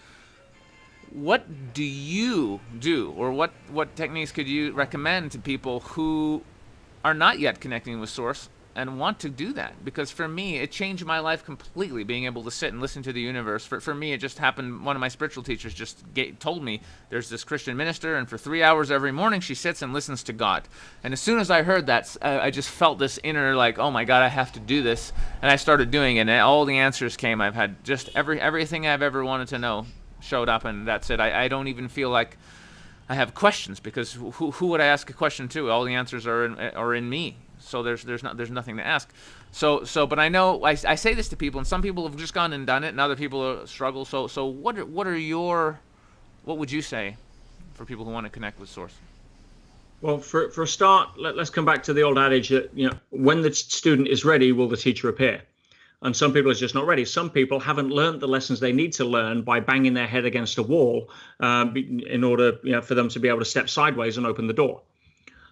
What do you do, or what techniques could you recommend to people who are not yet connecting with Source and want to do that? Because for me, it changed my life completely, being able to sit and listen to the universe. For me, it just happened. One of my spiritual teachers just told me there's this Christian minister, and for 3 hours every morning, she sits and listens to God. And as soon as I heard that, I just felt this inner, like, oh my God, I have to do this. And I started doing it, and all the answers came. I've had just everything I've ever wanted to know showed up, and that's it. I don't even feel like I have questions, because who would I ask a question to? All the answers are in me. So there's nothing to ask. But I know I say this to people, and some people have just gone and done it, and other people struggle. So what would you say for people who want to connect with Source? Well, for a start, let's come back to the old adage that when the student is ready, will the teacher appear? And some people are just not ready. Some people haven't learned the lessons they need to learn by banging their head against a wall in order for them to be able to step sideways and open the door.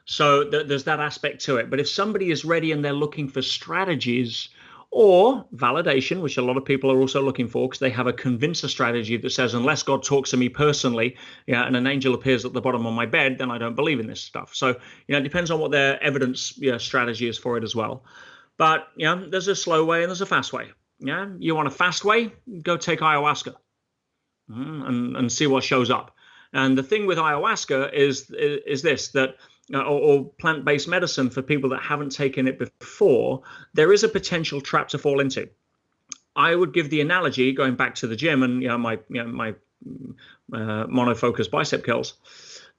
So there's that aspect to it. But if somebody is ready and they're looking for strategies or validation, which a lot of people are also looking for, because they have a convincer strategy that says, unless God talks to me personally, and an angel appears at the bottom of my bed, then I don't believe in this stuff. So it depends on what their evidence strategy is for it as well. But there's a slow way and there's a fast way. You want a fast way? Go take ayahuasca and see what shows up. And the thing with ayahuasca is this, that or plant-based medicine for people that haven't taken it before, there is a potential trap to fall into. I would give the analogy, going back to the gym and my monofocus bicep curls,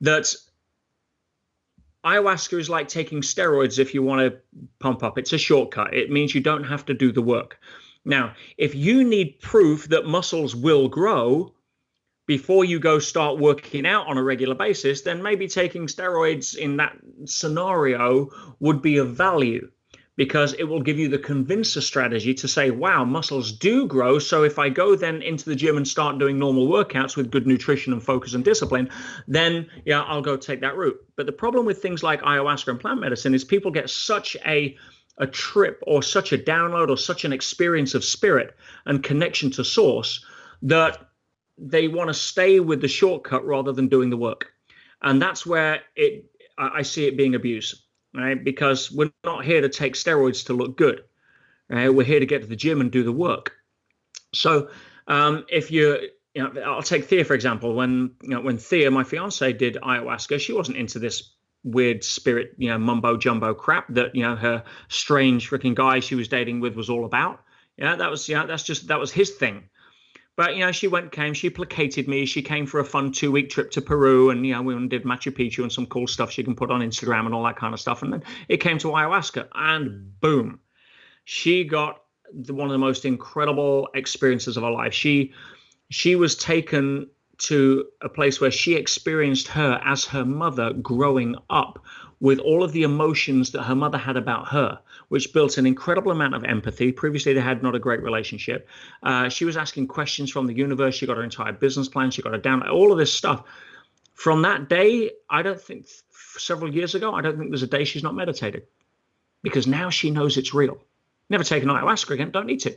that ayahuasca is like taking steroids if you want to pump up. It's a shortcut. It means you don't have to do the work. Now, if you need proof that muscles will grow before you go start working out on a regular basis, then maybe taking steroids in that scenario would be of value, because it will give you the convincer strategy to say, wow, muscles do grow. So if I go then into the gym and start doing normal workouts with good nutrition and focus and discipline, then yeah, I'll go take that route. But the problem with things like ayahuasca and plant medicine is people get such a trip or such a download or such an experience of spirit and connection to source that they want to stay with the shortcut rather than doing the work. And that's where I see it being abused. Right? Because we're not here to take steroids to look good. Right? We're here to get to the gym and do the work. So if I'll take Thea, for example. When Thea, my fiance, did ayahuasca, she wasn't into this weird spirit, mumbo jumbo crap that, her strange freaking guy she was dating with was all about. That was his thing. But, she she placated me. She came for a fun 2-week trip to Peru, and, we did Machu Picchu and some cool stuff she can put on Instagram and all that kind of stuff. And then it came to ayahuasca, and boom, she got one of the most incredible experiences of her life. She was taken to a place where she experienced her as her mother growing up, with all of the emotions that her mother had about her, which built an incredible amount of empathy. Previously, they had not a great relationship. She was asking questions from the universe. She got her entire business plan. She got her down, all of this stuff. From that day, several years ago, I don't think there's a day she's not meditated, because now she knows it's real. Never taken ayahuasca again, don't need to.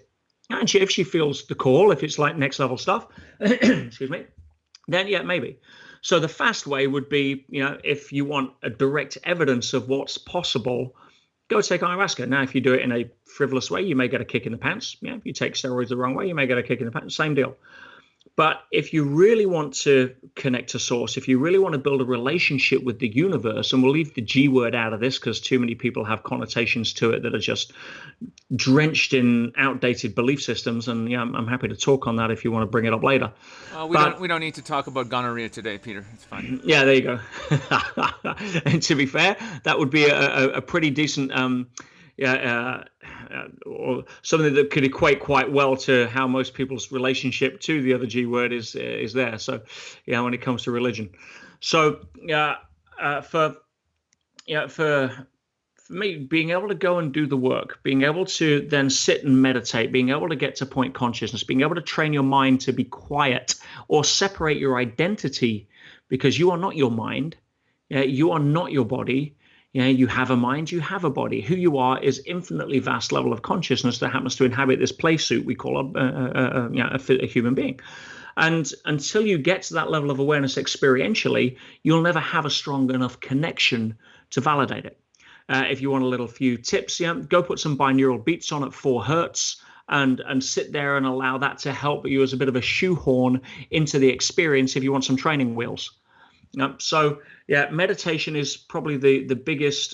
And if she feels the call, if it's like next level stuff, excuse me, then yeah, maybe. So the fast way would be, if you want a direct evidence of what's possible, go take ayahuasca. Now, if you do it in a frivolous way, you may get a kick in the pants. If you take steroids the wrong way, you may get a kick in the pants. Same deal. But if you really want to connect to source, if you really want to build a relationship with the universe, and we'll leave the G word out of this because too many people have connotations to it that are just drenched in outdated belief systems. And I'm happy to talk on that if you want to bring it up later. We don't need to talk about gonorrhea today, Peter. It's fine. Yeah, there you go. And to be fair, that would be a pretty decent or something that could equate quite well to how most people's relationship to the other G word is there. So, when it comes to religion. So, for me, being able to go and do the work, being able to then sit and meditate, being able to get to point consciousness, being able to train your mind to be quiet or separate your identity, because you are not your mind, you are not your body. You have a mind, you have a body. Who you are is infinitely vast level of consciousness that happens to inhabit this play suit we call a human being. And until you get to that level of awareness experientially, you'll never have a strong enough connection to validate it. If you want a little few tips, go put some binaural beats on at 4 hertz and sit there and allow that to help you as a bit of a shoehorn into the experience if you want some training wheels. So meditation is probably the biggest,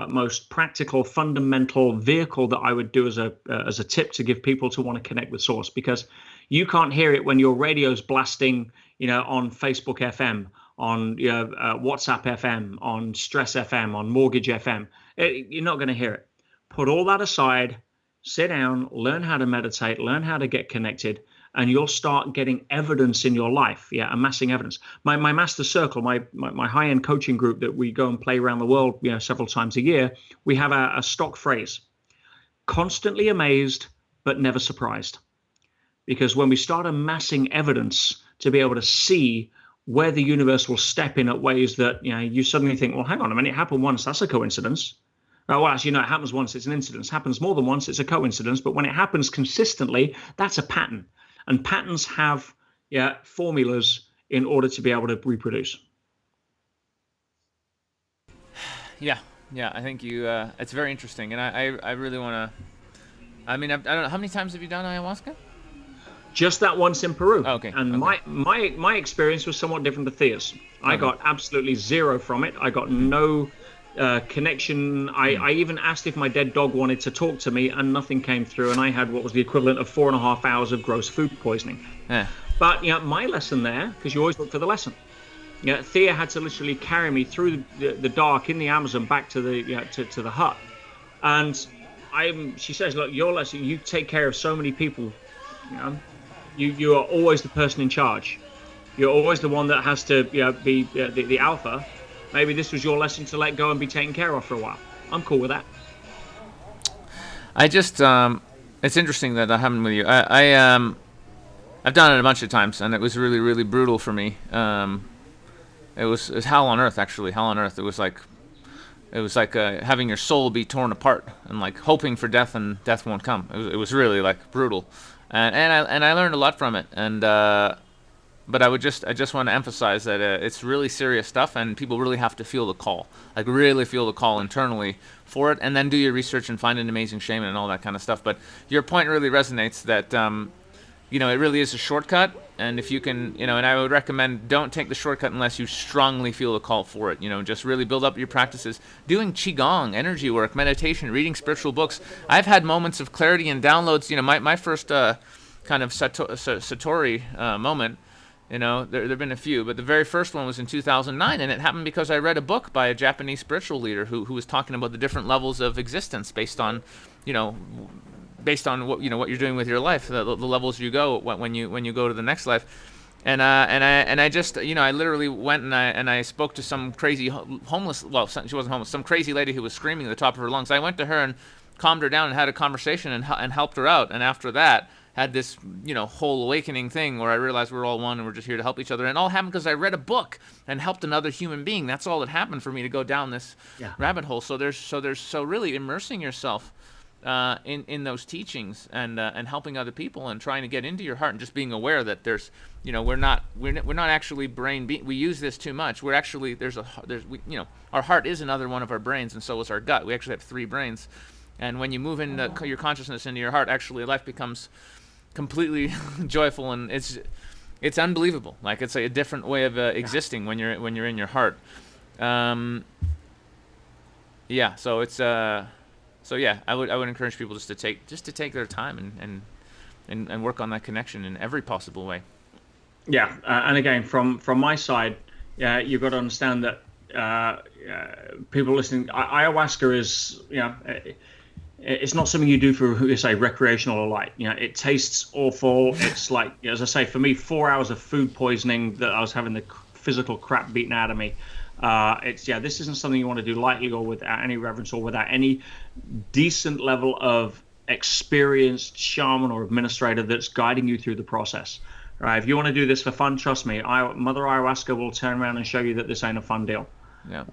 most practical, fundamental vehicle that I would do as a tip to give people to want to connect with source, because you can't hear it when your radio's blasting, on Facebook FM, on WhatsApp FM, on Stress FM, on Mortgage FM. You're not going to hear it. Put all that aside, sit down, learn how to meditate, learn how to get connected, and you'll start getting evidence in your life, amassing evidence. My master circle, my high-end coaching group that we go and play around the world, several times a year, we have a stock phrase: constantly amazed, but never surprised. Because when we start amassing evidence to be able to see where the universe will step in at ways that, you suddenly think, well, hang on a minute, it happened once, that's a coincidence. Well, actually, it happens once, it's an incidence. It happens more than once, it's a coincidence. But when it happens consistently, that's a pattern. And patterns have formulas in order to be able to reproduce. Yeah, I think it's very interesting. And I really want to, I don't know, how many times have you done ayahuasca? Just that once in Peru. Oh, okay. And Okay. my experience was somewhat different to Thea's. I Okay. got absolutely zero from it. I got no connection. I even asked if my dead dog wanted to talk to me, and nothing came through. And I had what was the equivalent of 4.5 hours of gross food poisoning. Yeah. But my lesson there, because you always look for the lesson. Thea had to literally carry me through the dark in the Amazon back to the to the hut, and she says, look, your lesson, you take care of so many people. You are always the person in charge. You're always the one that has to be the alpha. Maybe this was your lesson to let go and be taken care of for a while. I'm cool with that. I just it's interesting that happened with you. I've done it a bunch of times, and it was really, really brutal for me. It was hell on earth, actually. Hell on earth. It was like having your soul be torn apart and like hoping for death, and death won't come. It was really like brutal, and I learned a lot from it. And but I just want to emphasize that it's really serious stuff, and people really have to feel the call, like really feel the call internally for it, and then do your research and find an amazing shaman and all that kind of stuff. But your point really resonates that it really is a shortcut, and if you can, and I would recommend don't take the shortcut unless you strongly feel the call for it. Just really build up your practices, doing qigong, energy work, meditation, reading spiritual books. I've had moments of clarity and downloads. My first kind of satori moment. There've been a few, but the very first one was in 2009, and it happened because I read a book by a Japanese spiritual leader who was talking about the different levels of existence based on what what you're doing with your life, the levels you go when you go to the next life. And I just I literally went and I spoke to some crazy homeless, well, she wasn't homeless, some crazy lady who was screaming at the top of her lungs. I went to her and calmed her down and had a conversation and helped her out. And after that, had this whole awakening thing where I realized we're all one and we're just here to help each other. And it all happened because I read a book and helped another human being. That's all that happened for me to go down this rabbit hole. So really immersing yourself in those teachings and helping other people and trying to get into your heart and just being aware that there's we're not actually we use this too much. We're actually our heart is another one of our brains, and so is our gut. We actually have 3 brains, and when you move into your consciousness into your heart, actually life becomes completely joyful, and it's unbelievable. Like it's a different way of existing when you're in your heart. So it's So yeah, I would encourage people just to take their time and work on that connection in every possible way. Yeah, and again, from my side, you've got to understand that people listening, ayahuasca is it's not something you do for say recreational or light. It tastes awful. It's like, as I say, for me, 4 hours of food poisoning that I was having the physical crap beaten out of me. This isn't something you want to do lightly or without any reverence or without any decent level of experienced shaman or administrator that's guiding you through the process. Right? If you want to do this for fun, trust me, Mother Ayahuasca will turn around and show you that this ain't a fun deal. Yeah.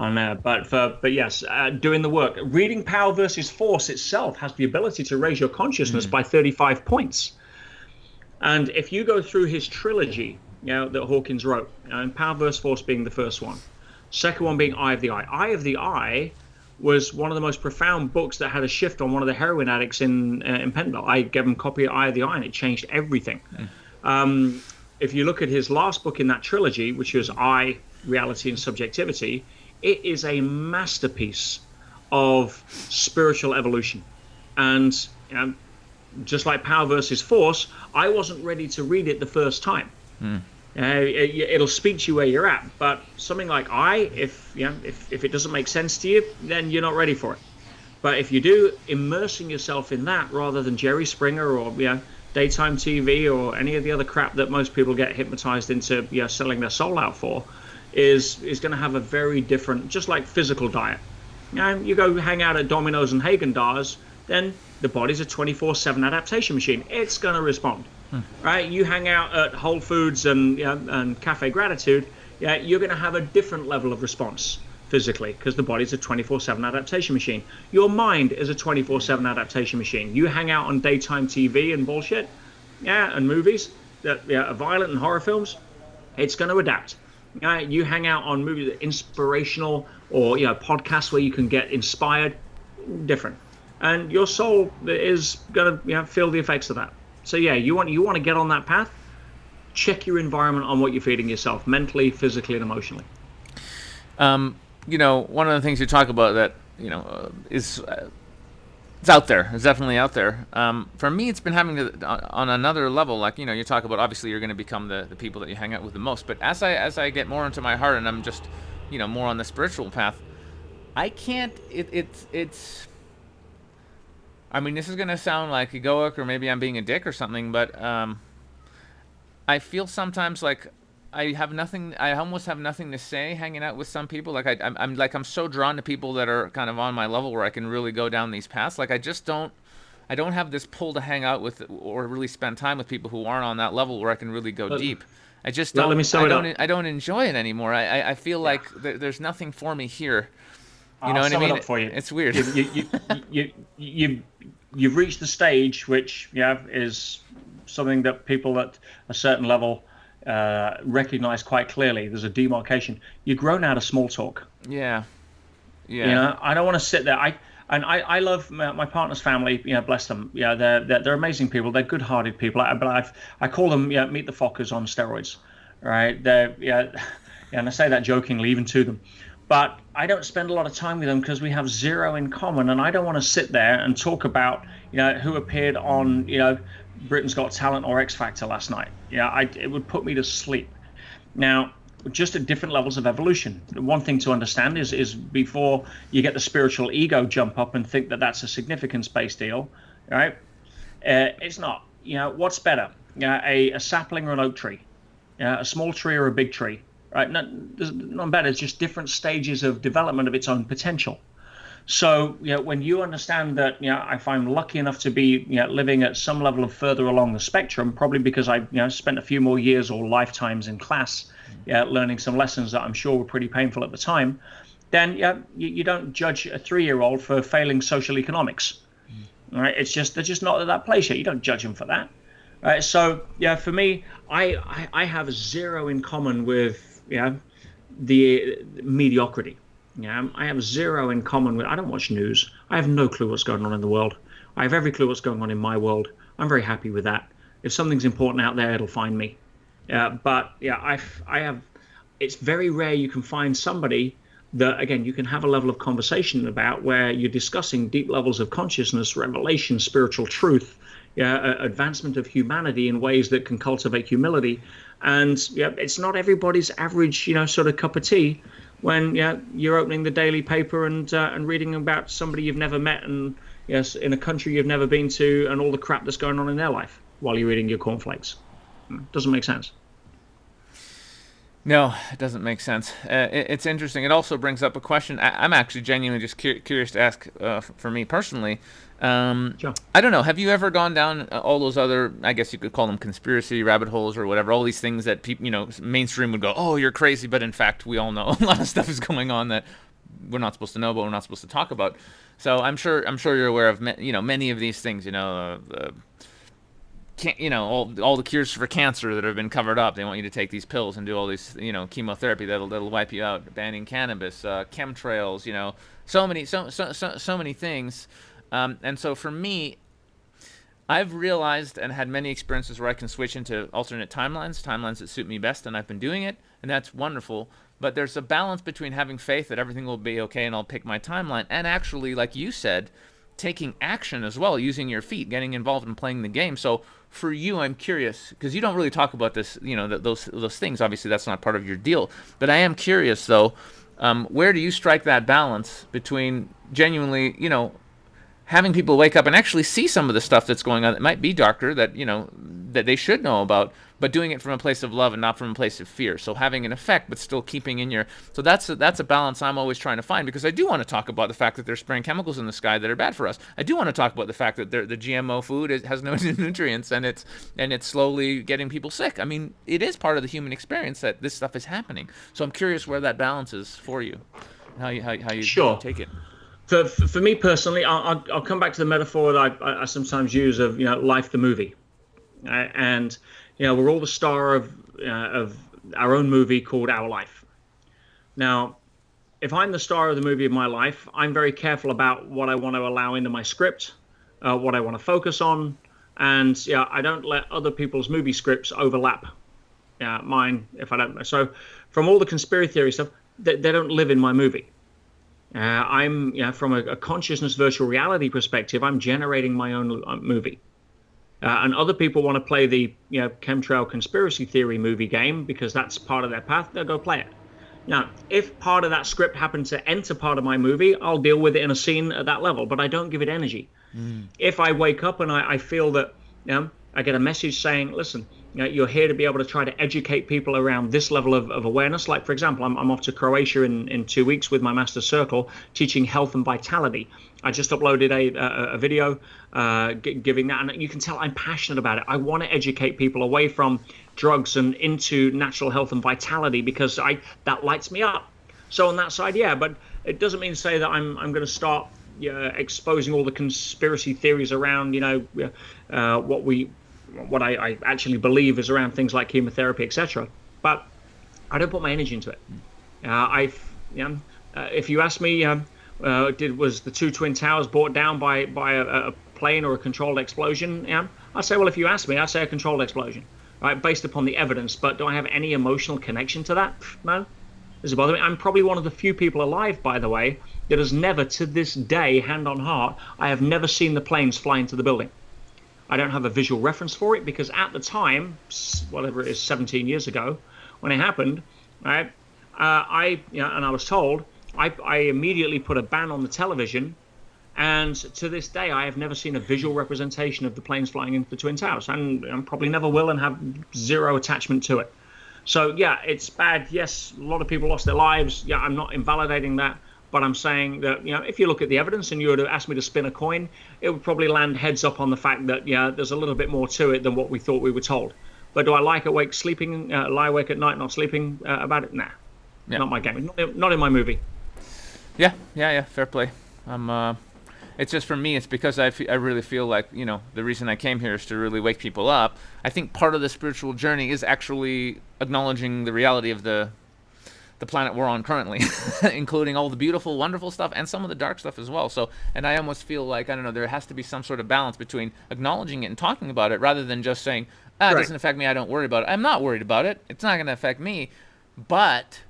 But yes, doing the work, reading Power versus Force itself has the ability to raise your consciousness by 35 points. And if you go through his trilogy, that Hawkins wrote, and Power versus Force being the first one, second one being Eye of the Eye. Eye of the Eye was one of the most profound books that had a shift on one of the heroin addicts in Pentonville. I gave him a copy of Eye of the Eye, and it changed everything. If you look at his last book in that trilogy, which was I, Reality and Subjectivity, it is a masterpiece of spiritual evolution. And just like Power versus Force, I wasn't ready to read it the first time. It'll speak to you where you're at, but something like if it doesn't make sense to you, then you're not ready for it. But if you do, immersing yourself in that rather than Jerry Springer or daytime TV or any of the other crap that most people get hypnotized into selling their soul out for, is going to have a very different, just like physical diet. You go hang out at Domino's and Haagen-Dazs, then the body's a 24/7 adaptation machine. It's going to respond. Right? You hang out at Whole Foods and Cafe Gratitude, you're going to have a different level of response physically because the body's a 24/7 adaptation machine. Your mind is a 24/7 adaptation machine. You hang out on daytime TV and bullshit, and movies that are violent and horror films, it's going to adapt. You hang out on movies that are inspirational or podcasts where you can get inspired, different. And your soul is going to feel the effects of that. So yeah, you want to get on that path. Check your environment on what you're feeding yourself, mentally, physically, and emotionally. One of the things you talk about that is it's out there. It's definitely out there. For me, it's been having to on another level. Like you talk about obviously you're going to become the people that you hang out with the most. But as I get more into my heart and I'm just more on the spiritual path, I can't. It's. I mean, this is going to sound like egoic or maybe I'm being a dick or something, but I feel sometimes like I have nothing. I almost have nothing to say hanging out with some people. Like I'm so drawn to people that are kind of on my level where I can really go down these paths. Like I just don't. I don't have this pull to hang out with or really spend time with people who aren't on that level where I can really go But deep. I just let don't. me sum it up. I don't enjoy it anymore. I feel Yeah, like there's nothing for me here. You know I'll what I sum it mean? up for you. It's weird. You you've reached the stage which is something that people at a certain level recognize quite clearly. There's a demarcation. You've grown out of small talk. Yeah. You Yeah. know, I don't want to sit there. I love my partner's family. You know, bless them. Yeah, they're amazing people. They're good-hearted people. I call them meet the Fockers on steroids, right? They're yeah, and I say that jokingly even to them. But I don't spend a lot of time with them because we have zero in common, and I don't want to sit there and talk about who appeared on Britain's Got Talent or X Factor last night. It would put me to sleep. Now, just at different levels of evolution. One thing to understand is before you get the spiritual ego jump up and think that that's a significance-based deal, right? It's not. What's better? A sapling or an oak tree? A small tree or a big tree? Right? There's none better. It's just different stages of development of its own potential. So, when you understand that, if I'm lucky enough to be, living at some level of further along the spectrum, probably because I, spent a few more years or lifetimes in class, learning some lessons that I'm sure were pretty painful at the time, then, you don't judge a 3-year-old for failing social economics, right? They're just not at that place yet. You don't judge them for that, right? So, for me, I have zero in common with, the mediocrity. Yeah, I have zero in common with. I don't watch news. I have no clue what's going on in the world. I have every clue what's going on in my world. I'm very happy with that. If something's important out there, it'll find me. But yeah, I have. It's very rare you can find somebody that again you can have a level of conversation about where you're discussing deep levels of consciousness, revelation, spiritual truth, advancement of humanity in ways that can cultivate humility. And it's not everybody's average, sort of cup of tea when you're opening the daily paper and reading about somebody you've never met and yes in a country you've never been to and all the crap that's going on in their life while you're eating your cornflakes. Doesn't make sense. No, it doesn't make sense. It's interesting. It also brings up a question. I'm actually genuinely just curious to ask for me personally. Sure. I don't know. Have you ever gone down all those other, I guess you could call them conspiracy rabbit holes or whatever, all these things that people, mainstream would go, oh, you're crazy. But in fact, we all know a lot of stuff is going on that we're not supposed to know, but we're not supposed to talk about. So I'm sure you're aware of, many of these things, all the cures for cancer that have been covered up. They want you to take these pills and do all these chemotherapy that'll wipe you out. Banning cannabis, chemtrails, so many things. And so for me, I've realized and had many experiences where I can switch into alternate timelines that suit me best, and I've been doing it, and that's wonderful. But there's a balance between having faith that everything will be okay and I'll pick my timeline, and actually, like you said, taking action as well, using your feet, getting involved in playing the game. So for you, I'm curious because you don't really talk about this, those things. Obviously, that's not part of your deal. But I am curious though, where do you strike that balance between genuinely, having people wake up and actually see some of the stuff that's going on that might be darker that that they should know about, but doing it from a place of love and not from a place of fear. So having an effect, but still keeping in your. So that's a balance I'm always trying to find because I do want to talk about the fact that they're spraying chemicals in the sky that are bad for us. I do want to talk about the fact that the GMO food has no nutrients and it's slowly getting people sick. I mean, it is part of the human experience that this stuff is happening. So I'm curious where that balance is for you, how you Sure. take it. For me personally, I'll come back to the metaphor that I sometimes use of life the movie, and we're all the star of our own movie called Our Life. Now, if I'm the star of the movie of my life, I'm very careful about what I want to allow into my script, what I want to focus on, and I don't let other people's movie scripts overlap mine if I don't. So from all the conspiracy theory stuff, they don't live in my movie. I'm from a consciousness virtual reality perspective, I'm generating my own movie. And other people want to play the chemtrail conspiracy theory movie game because that's part of their path. They'll go play it. Now, if part of that script happens to enter part of my movie, I'll deal with it in a scene at that level, but I don't give it energy. If I wake up and I feel that I get a message saying, listen, you're here to be able to try to educate people around this level of awareness. Like, for example, I'm off to Croatia in 2 weeks with my Master Circle teaching health and vitality. I just uploaded a video giving that, and you can tell I'm passionate about it. I want to educate people away from drugs and into natural health and vitality because that lights me up. So on that side, but it doesn't mean to say that I'm going to start exposing all the conspiracy theories around what I actually believe is around things like chemotherapy, etc. But I don't put my energy into it. If you ask me, was the two twin towers brought down by a plane or a controlled explosion? I'd say, well, if you ask me, I'd say a controlled explosion, right, based upon the evidence. But do I have any emotional connection to that? No. Does it bother me? I'm probably one of the few people alive, by the way, that has never, to this day, hand on heart, I have never seen the planes fly into the building. I don't have a visual reference for it because at the time, whatever it is, 17 years ago, when it happened, right, and I was told, I immediately put a ban on the television, and to this day, I have never seen a visual representation of the planes flying into the Twin Towers, and probably never will, and have zero attachment to it. So, it's bad. Yes, a lot of people lost their lives. I'm not invalidating that. But I'm saying that, if you look at the evidence and you were to ask me to spin a coin, it would probably land heads up on the fact that, there's a little bit more to it than what we thought we were told. But do I lie awake at night, not sleeping about it? Nah, not my game. Not in my movie. Yeah, fair play. It's just for me, it's because I really feel like, the reason I came here is to really wake people up. I think part of the spiritual journey is actually acknowledging the reality of the planet we're on currently, including all the beautiful, wonderful stuff and some of the dark stuff as well. So, and I almost feel like, I don't know, there has to be some sort of balance between acknowledging it and talking about it rather than just saying, it doesn't affect me, I don't worry about it. I'm not worried about it. It's not going to affect me, but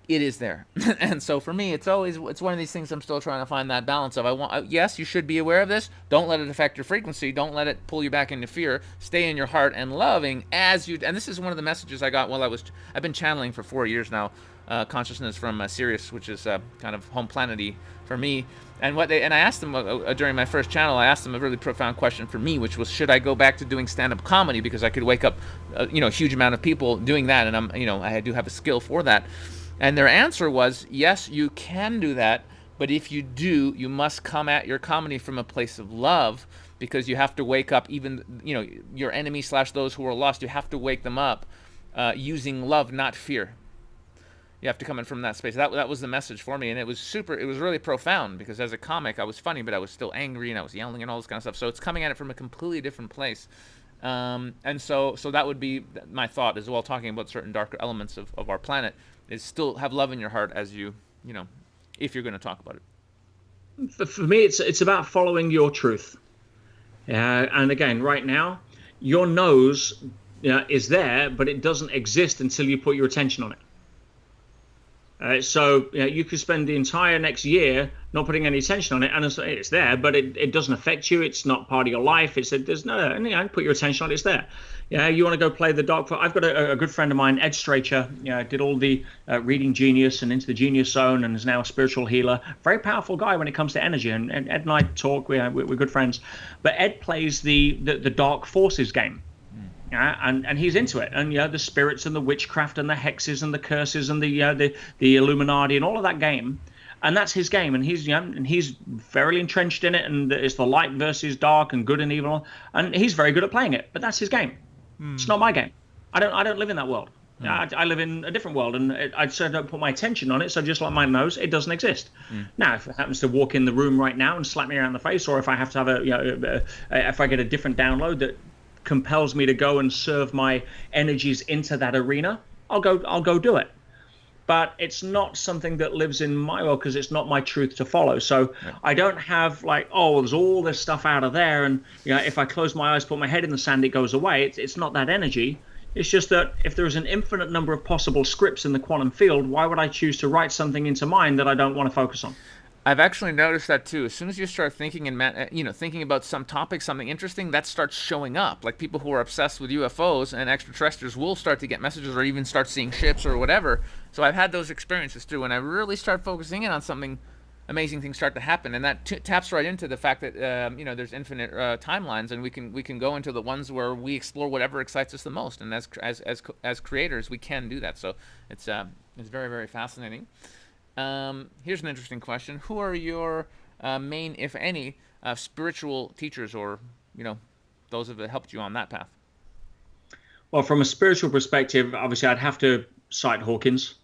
it is there. And so for me, it's one of these things I'm still trying to find that balance of. Yes, you should be aware of this. Don't let it affect your frequency. Don't let it pull you back into fear. Stay in your heart and loving as you. And this is one of the messages I got while I've been channeling for 4 years now, consciousness from Sirius, which is kind of home planety for me. And I asked them during my first channel, I asked them a really profound question for me, which was, should I go back to doing stand-up comedy because I could wake up, a huge amount of people doing that, and I do have a skill for that. And their answer was, yes, you can do that, but if you do, you must come at your comedy from a place of love, because you have to wake up even, your enemy / those who are lost, you have to wake them up using love, not fear. You have to come in from that space. That was the message for me, and it was really profound, because as a comic, I was funny, but I was still angry, and I was yelling and all this kind of stuff. So it's coming at it from a completely different place. And so that would be my thought as well, talking about certain darker elements of our planet, is still have love in your heart as you if you're going to talk about it. For me, it's about following your truth. And again, right now, your nose is there, but it doesn't exist until you put your attention on it. So you could spend the entire next year not putting any attention on it, and it's there, but it doesn't affect you. It's not part of your life. There's no, put your attention on it. It's there. You want to go play the dog. I've got a good friend of mine, Ed Stracher. Did all the Reading Genius and Into the Genius Zone, and is now a spiritual healer. Very powerful guy when it comes to energy. And Ed and I talk. We're good friends. But Ed plays the Dark Forces game. And he's into it, and the spirits and the witchcraft and the hexes and the curses and the Illuminati and all of that game, and that's his game, and he's very entrenched in it, and it's the light versus dark and good and evil, and he's very good at playing it. But that's his game. It's not my game. I don't live in that world. I live in a different world, and I certainly don't put my attention on it. So just like my nose, it doesn't exist. Now, if it happens to walk in the room right now and slap me around the face, or if I have to have if I get a different download that compels me to go and serve my energies into that arena, I'll go do it. but it's not something that lives in my world because it's not my truth to follow. So Right. I don't have like, oh, there's all this stuff out of there, and if I close my eyes, put my head in the sand, it goes away. It's not that energy. It's just that if there is an infinite number of possible scripts in the quantum field, why would I choose to write something into mine that I don't want to focus on? I've actually noticed that too. As soon as you start thinking thinking about some topic, something interesting, that starts showing up. Like people who are obsessed with UFOs and extraterrestrials will start to get messages or even start seeing ships or whatever. So I've had those experiences too. When I really start focusing in on something, amazing things start to happen, and that taps right into the fact that there's infinite timelines, and we can go into the ones where we explore whatever excites us the most. And as creators, we can do that. So it's very, very fascinating. Here's an interesting question. Who are your main, if any, spiritual teachers, or those that helped you on that path? Well, from a spiritual perspective, obviously, I'd have to cite Hawkins.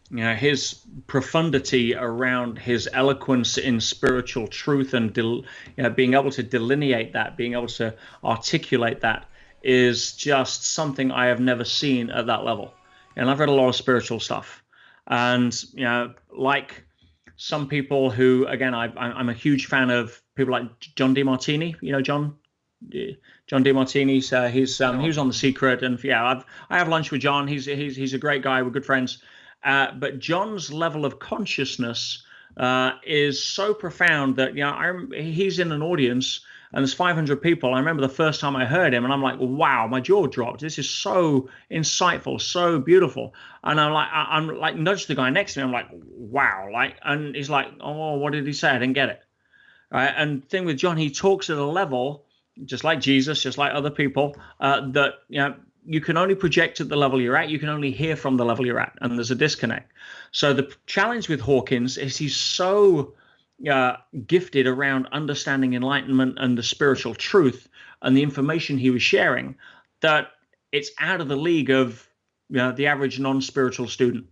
His profundity around his eloquence in spiritual truth and being able to delineate that, being able to articulate that, is just something I have never seen at that level. And I've read a lot of spiritual stuff, and like some people who, again, I'm a huge fan of people like John DeMartini. John DeMartini's he was on The Secret, and I have lunch with John. He's a great guy. We're good friends. But John's level of consciousness is so profound that he's in an audience and there's 500 people. I remember the first time I heard him, and I'm like, wow, my jaw dropped. This is so insightful, so beautiful. And I'm like nudged the guy next to me. I'm like, wow, and he's like, oh, what did he say? I didn't get it. Right. And the thing with John, he talks at a level, just like Jesus, just like other people, that you can only project at the level you're at. You can only hear from the level you're at, and there's a disconnect. So the challenge with Hawkins is he's so gifted around understanding enlightenment and the spiritual truth and the information he was sharing that it's out of the league of the average non-spiritual student.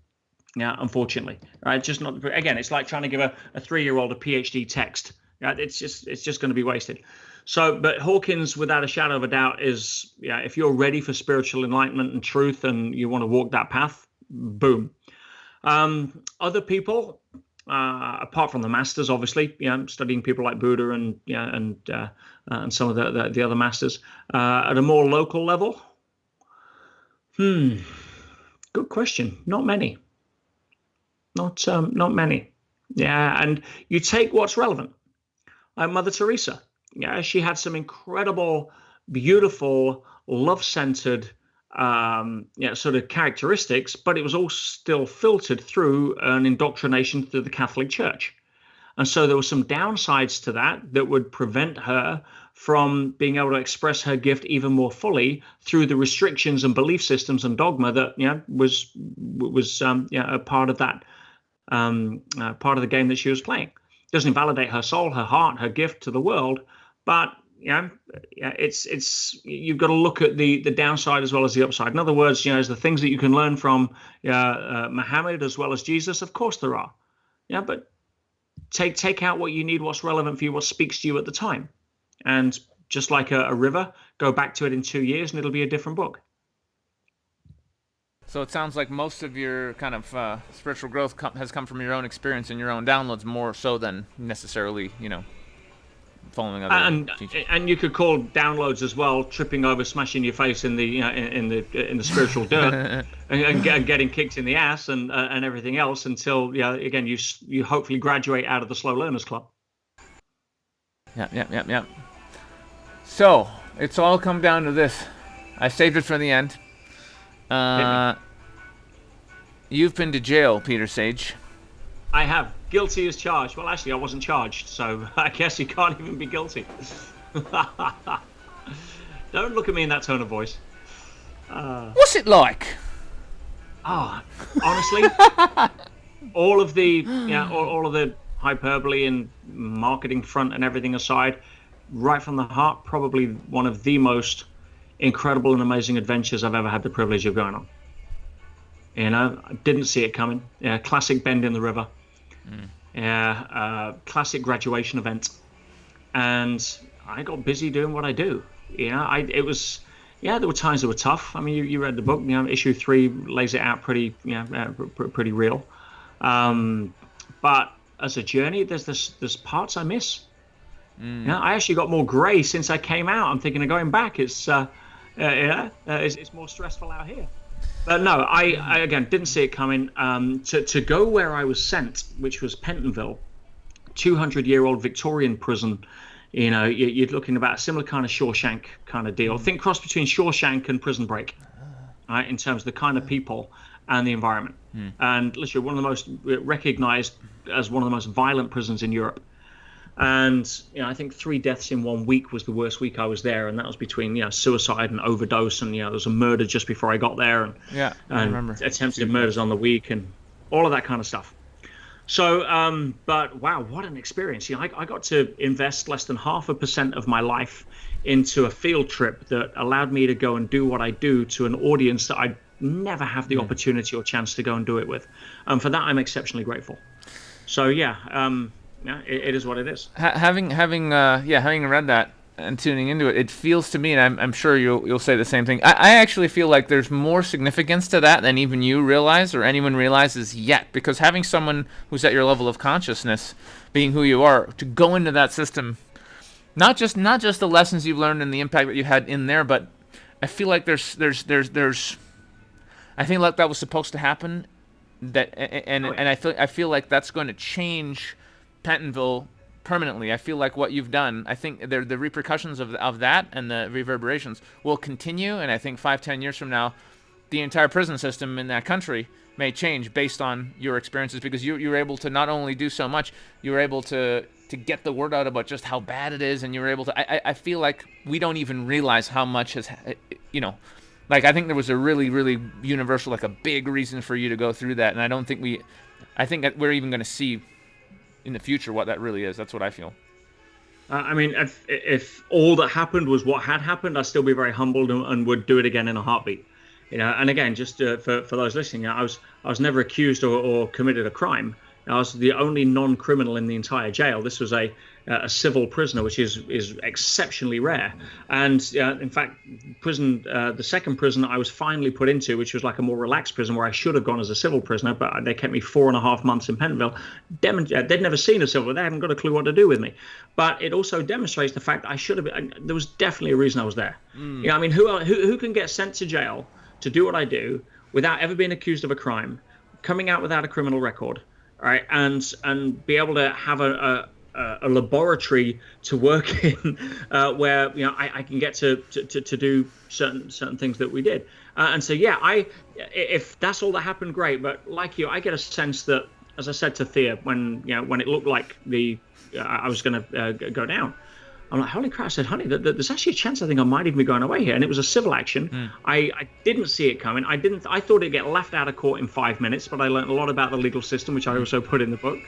Yeah, unfortunately, right? Just not. Again, it's like trying to give a 3-year-old a PhD text. Right? It's just going to be wasted. So, but Hawkins, without a shadow of a doubt, is if you're ready for spiritual enlightenment and truth, and you want to walk that path, boom. Other people, apart from the masters, obviously, studying people like Buddha and some of the other masters, at a more local level. Good question. Not many. Not many. Yeah, and you take what's relevant. Mother Teresa. She had some incredible, beautiful, love-centered, sort of characteristics, but it was all still filtered through an indoctrination through the Catholic Church. And so there were some downsides to that would prevent her from being able to express her gift even more fully through the restrictions and belief systems and dogma that was a part of that part of the game that she was playing. Doesn't invalidate her soul, her heart, her gift to the world, but it's you've got to look at the downside as well as the upside. In other words, is the things that you can learn from Muhammad as well as Jesus. Of course there are, but take out what you need, what's relevant for you, what speaks to you at the time, and just like a river, go back to it in 2 years and it'll be a different book. So it sounds like most of your kind of spiritual growth has come from your own experience and your own downloads, more so than necessarily, following other teachings. And you could call downloads as well, tripping over, smashing your face in the in the spiritual dirt, and getting kicked in the ass and everything else until again you hopefully graduate out of the Slow Learners Club. Yeah. So it's all come down to this. I saved it for the end. You've been to jail, Peter Sage. I have. Guilty as charged. Well, actually, I wasn't charged, so I guess you can't even be guilty. Don't look at me in that tone of voice. What's it like? Honestly, all of the hyperbole and marketing front and everything aside, right from the heart, probably one of the most incredible and amazing adventures I've ever had the privilege of going on. I didn't see it coming. Classic bend in the river. Classic graduation event. And I got busy doing what I do. It was, yeah, there were times that were tough. I mean, you read the book. Issue 3 lays it out pretty, pretty real. Um, but as a journey, there's parts I miss. I actually got more grey since I came out. I'm thinking of going back. It's more stressful out here. But no, I again didn't see it coming. To go where I was sent, which was Pentonville, 200-year-old Victorian prison. You're looking about a similar kind of Shawshank kind of deal. Think cross between Shawshank and Prison Break, right? In terms of the kind of people and the environment. And literally one of the most recognized as one of the most violent prisons in Europe. And I think 3 deaths in 1 week was the worst week I was there, and that was between suicide and overdose, and there was a murder just before I got there, I remember attempted murders on the week, and all of that kind of stuff. So, but wow, what an experience! I got to invest less than 0.5% of my life into a field trip that allowed me to go and do what I do to an audience that I'd never have the opportunity or chance to go and do it with. For that, I'm exceptionally grateful. So yeah. It is what it is. Having read that and tuning into it, it feels to me, and I'm sure you'll say the same thing. I actually feel like there's more significance to that than even you realize or anyone realizes yet. Because having someone who's at your level of consciousness, being who you are, to go into that system, not just the lessons you've learned and the impact that you had in there, but I feel like there's I think like that was supposed to happen. And I feel like that's going to change Pentonville permanently. I feel like what you've done, I think the repercussions of that and the reverberations will continue, and I think 5-10 years from now, the entire prison system in that country may change based on your experiences, because you were able to not only do so much, you were able to get the word out about just how bad it is, and you were able to, I feel like we don't even realize how much has, like I think there was a really, really universal, like a big reason for you to go through that, and I think that we're even going to see in the future what that really is. That's what I feel. I mean, if all that happened was what had happened, I'd still be very humbled and would do it again in a heartbeat. And again, just for those listening, I was never accused or committed a crime. I was the only non-criminal in the entire jail. This was a civil prisoner, which is exceptionally rare. And in fact, the second prison I was finally put into, which was like a more relaxed prison where I should have gone as a civil prisoner, but they kept me 4.5 months in Pentonville. They'd never seen a civil. They haven't got a clue what to do with me. But it also demonstrates the fact that I should have been. There was definitely a reason I was there. I mean, who can get sent to jail to do what I do without ever being accused of a crime, coming out without a criminal record? Right, and be able to have a laboratory to work in, where I can get to do certain things that we did, and so yeah, if that's all that happened, great. But like you, I get a sense that, as I said to Thea, when it looked like I was going to go down, I'm like, holy crap! I said, honey, there's actually a chance I think I might even be going away here. And it was a civil action. I didn't see it coming. I thought it'd get left out of court in 5 minutes, but I learned a lot about the legal system, which I also put in the book.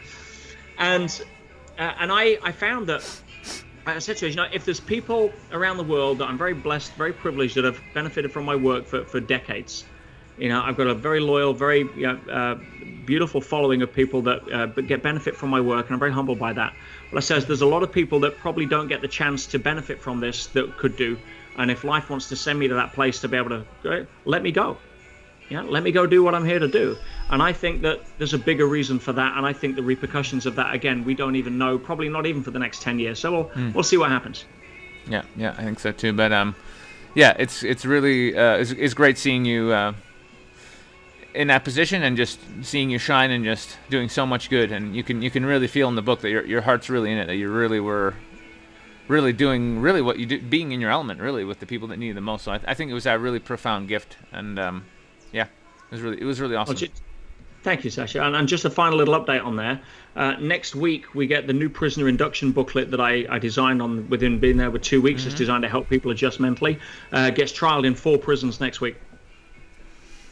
And I found that, I said to her, if there's people around the world that I'm very blessed, very privileged, that have benefited from my work for decades. I've got a very loyal, very beautiful following of people that get benefit from my work, and I'm very humbled by that. But I says there's a lot of people that probably don't get the chance to benefit from this that could do. And if life wants to send me to that place to be able to let me go. Let me go do what I'm here to do. And I think that there's a bigger reason for that. And I think the repercussions of that, again, we don't even know, probably not even for the next 10 years. So we'll see what happens. Yeah, I think so too. But yeah, it's really it's great seeing you in that position and just seeing you shine and just doing so much good. And you can really feel in the book that your heart's really in it, that you really were really doing really what you do, being in your element really with the people that need it the most. So I think it was a really profound gift, and yeah, it was really awesome. Well, thank you, Sasha. And just a final little update on there. Next week we get the new prisoner induction booklet that I designed within being there with 2 weeks. It's designed to help people adjust mentally. Gets trialed in 4 prisons next week.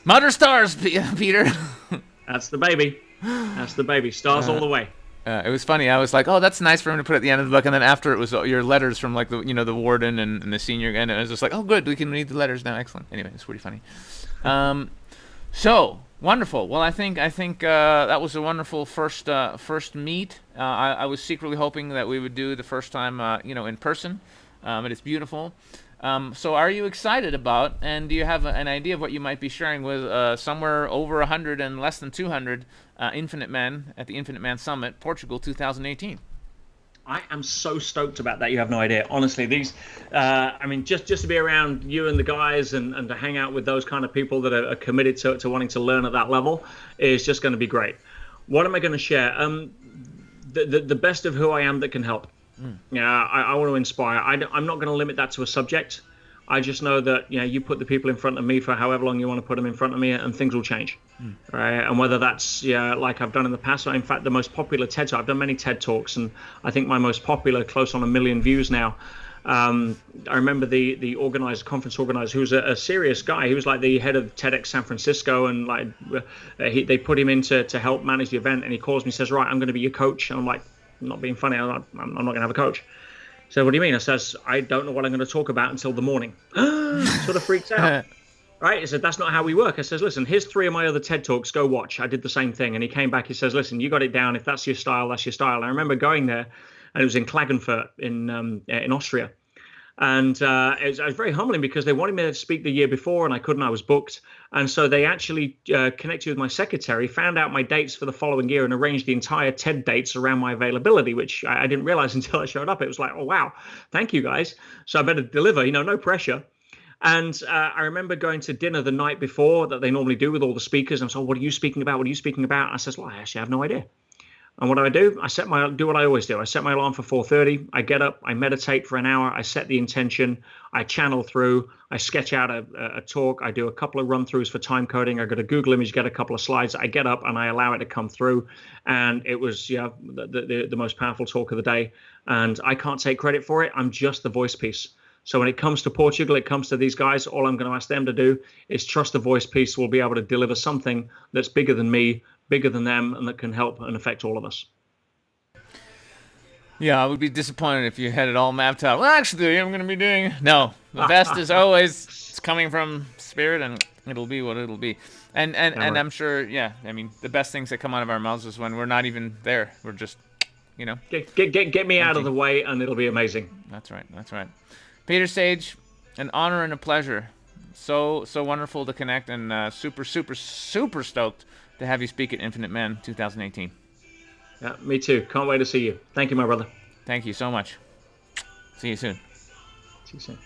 Mother stars, Peter. That's the baby. Stars all the way. It was funny. I was like, "Oh, that's nice for him to put at the end of the book," and then after it was your letters from like the warden and the senior, and I was just like, "Oh, good, we can read the letters now. Excellent." Anyway, it's pretty funny. So wonderful. Well, I think that was a wonderful first meet. I was secretly hoping that we would do the first time, in person. But it's beautiful. So are you excited about, and do you have an idea of what you might be sharing with somewhere over 100 and less than 200 Infinite Men at the Infinite Man Summit, Portugal 2018? I am so stoked about that. You have no idea. Honestly, I mean, just to be around you and the guys and to hang out with those kind of people that are committed to wanting to learn at that level is just going to be great. What am I going to share? The best of who I am that can help. Yeah, I want to inspire. I'm not going to limit that to a subject. I just know that you put the people in front of me for however long you want to put them in front of me, and things will change, right? And whether that's like I've done in the past, or in fact the most popular TED Talk. I've done many TED Talks, and I think my most popular, close on 1 million views now. I remember the conference organizer, who was a serious guy. He was like the head of TEDx San Francisco, and like they put him in to help manage the event. And he calls me, says, "Right, I'm going to be your coach." And I'm like, I'm not being funny. I'm not going to have a coach. So what do you mean? I says, I don't know what I'm going to talk about until the morning. Sort of freaks out. Right? He said, that's not how we work. I says, listen, here's 3 of my other TED Talks. Go watch. I did the same thing. And he came back. He says, listen, you got it down. If that's your style, that's your style. And I remember going there, and it was in Klagenfurt in Austria. And it was very humbling because they wanted me to speak the year before, and I couldn't. I was booked. And so they actually connected with my secretary, found out my dates for the following year, and arranged the entire TED dates around my availability, which I didn't realize until I showed up. It was like, oh, wow, thank you, guys. So I better deliver, no pressure. And I remember going to dinner the night before that they normally do with all the speakers. And so, what are you speaking about? What are you speaking about? I says, well, I actually have no idea. And what do? I do what I always do. I set my alarm for 4:30. I get up, I meditate for an hour. I set the intention. I channel through. I sketch out a talk. I do a couple of run throughs for time coding. I go to Google Image, get a couple of slides. I get up and I allow it to come through. And it was the most powerful talk of the day. And I can't take credit for it. I'm just the voice piece. So when it comes to Portugal, it comes to these guys, all I'm going to ask them to do is trust the voice piece will be able to deliver something that's bigger than me, bigger than them, and that can help and affect all of us. Yeah, I would be disappointed if you had it all mapped out. Well, actually, I'm going to be doing... No, the best is always it's coming from spirit, and it'll be what it'll be. And right. I'm sure, I mean, the best things that come out of our mouths is when we're not even there. We're just, Get me out of the way, and it'll be amazing. That's right. Peter Sage, an honor and a pleasure. So wonderful to connect, and super stoked to have you speak at Infinite Men 2018. Yeah, me too. Can't wait to see you. Thank you, my brother. Thank you so much. See you soon. See you soon.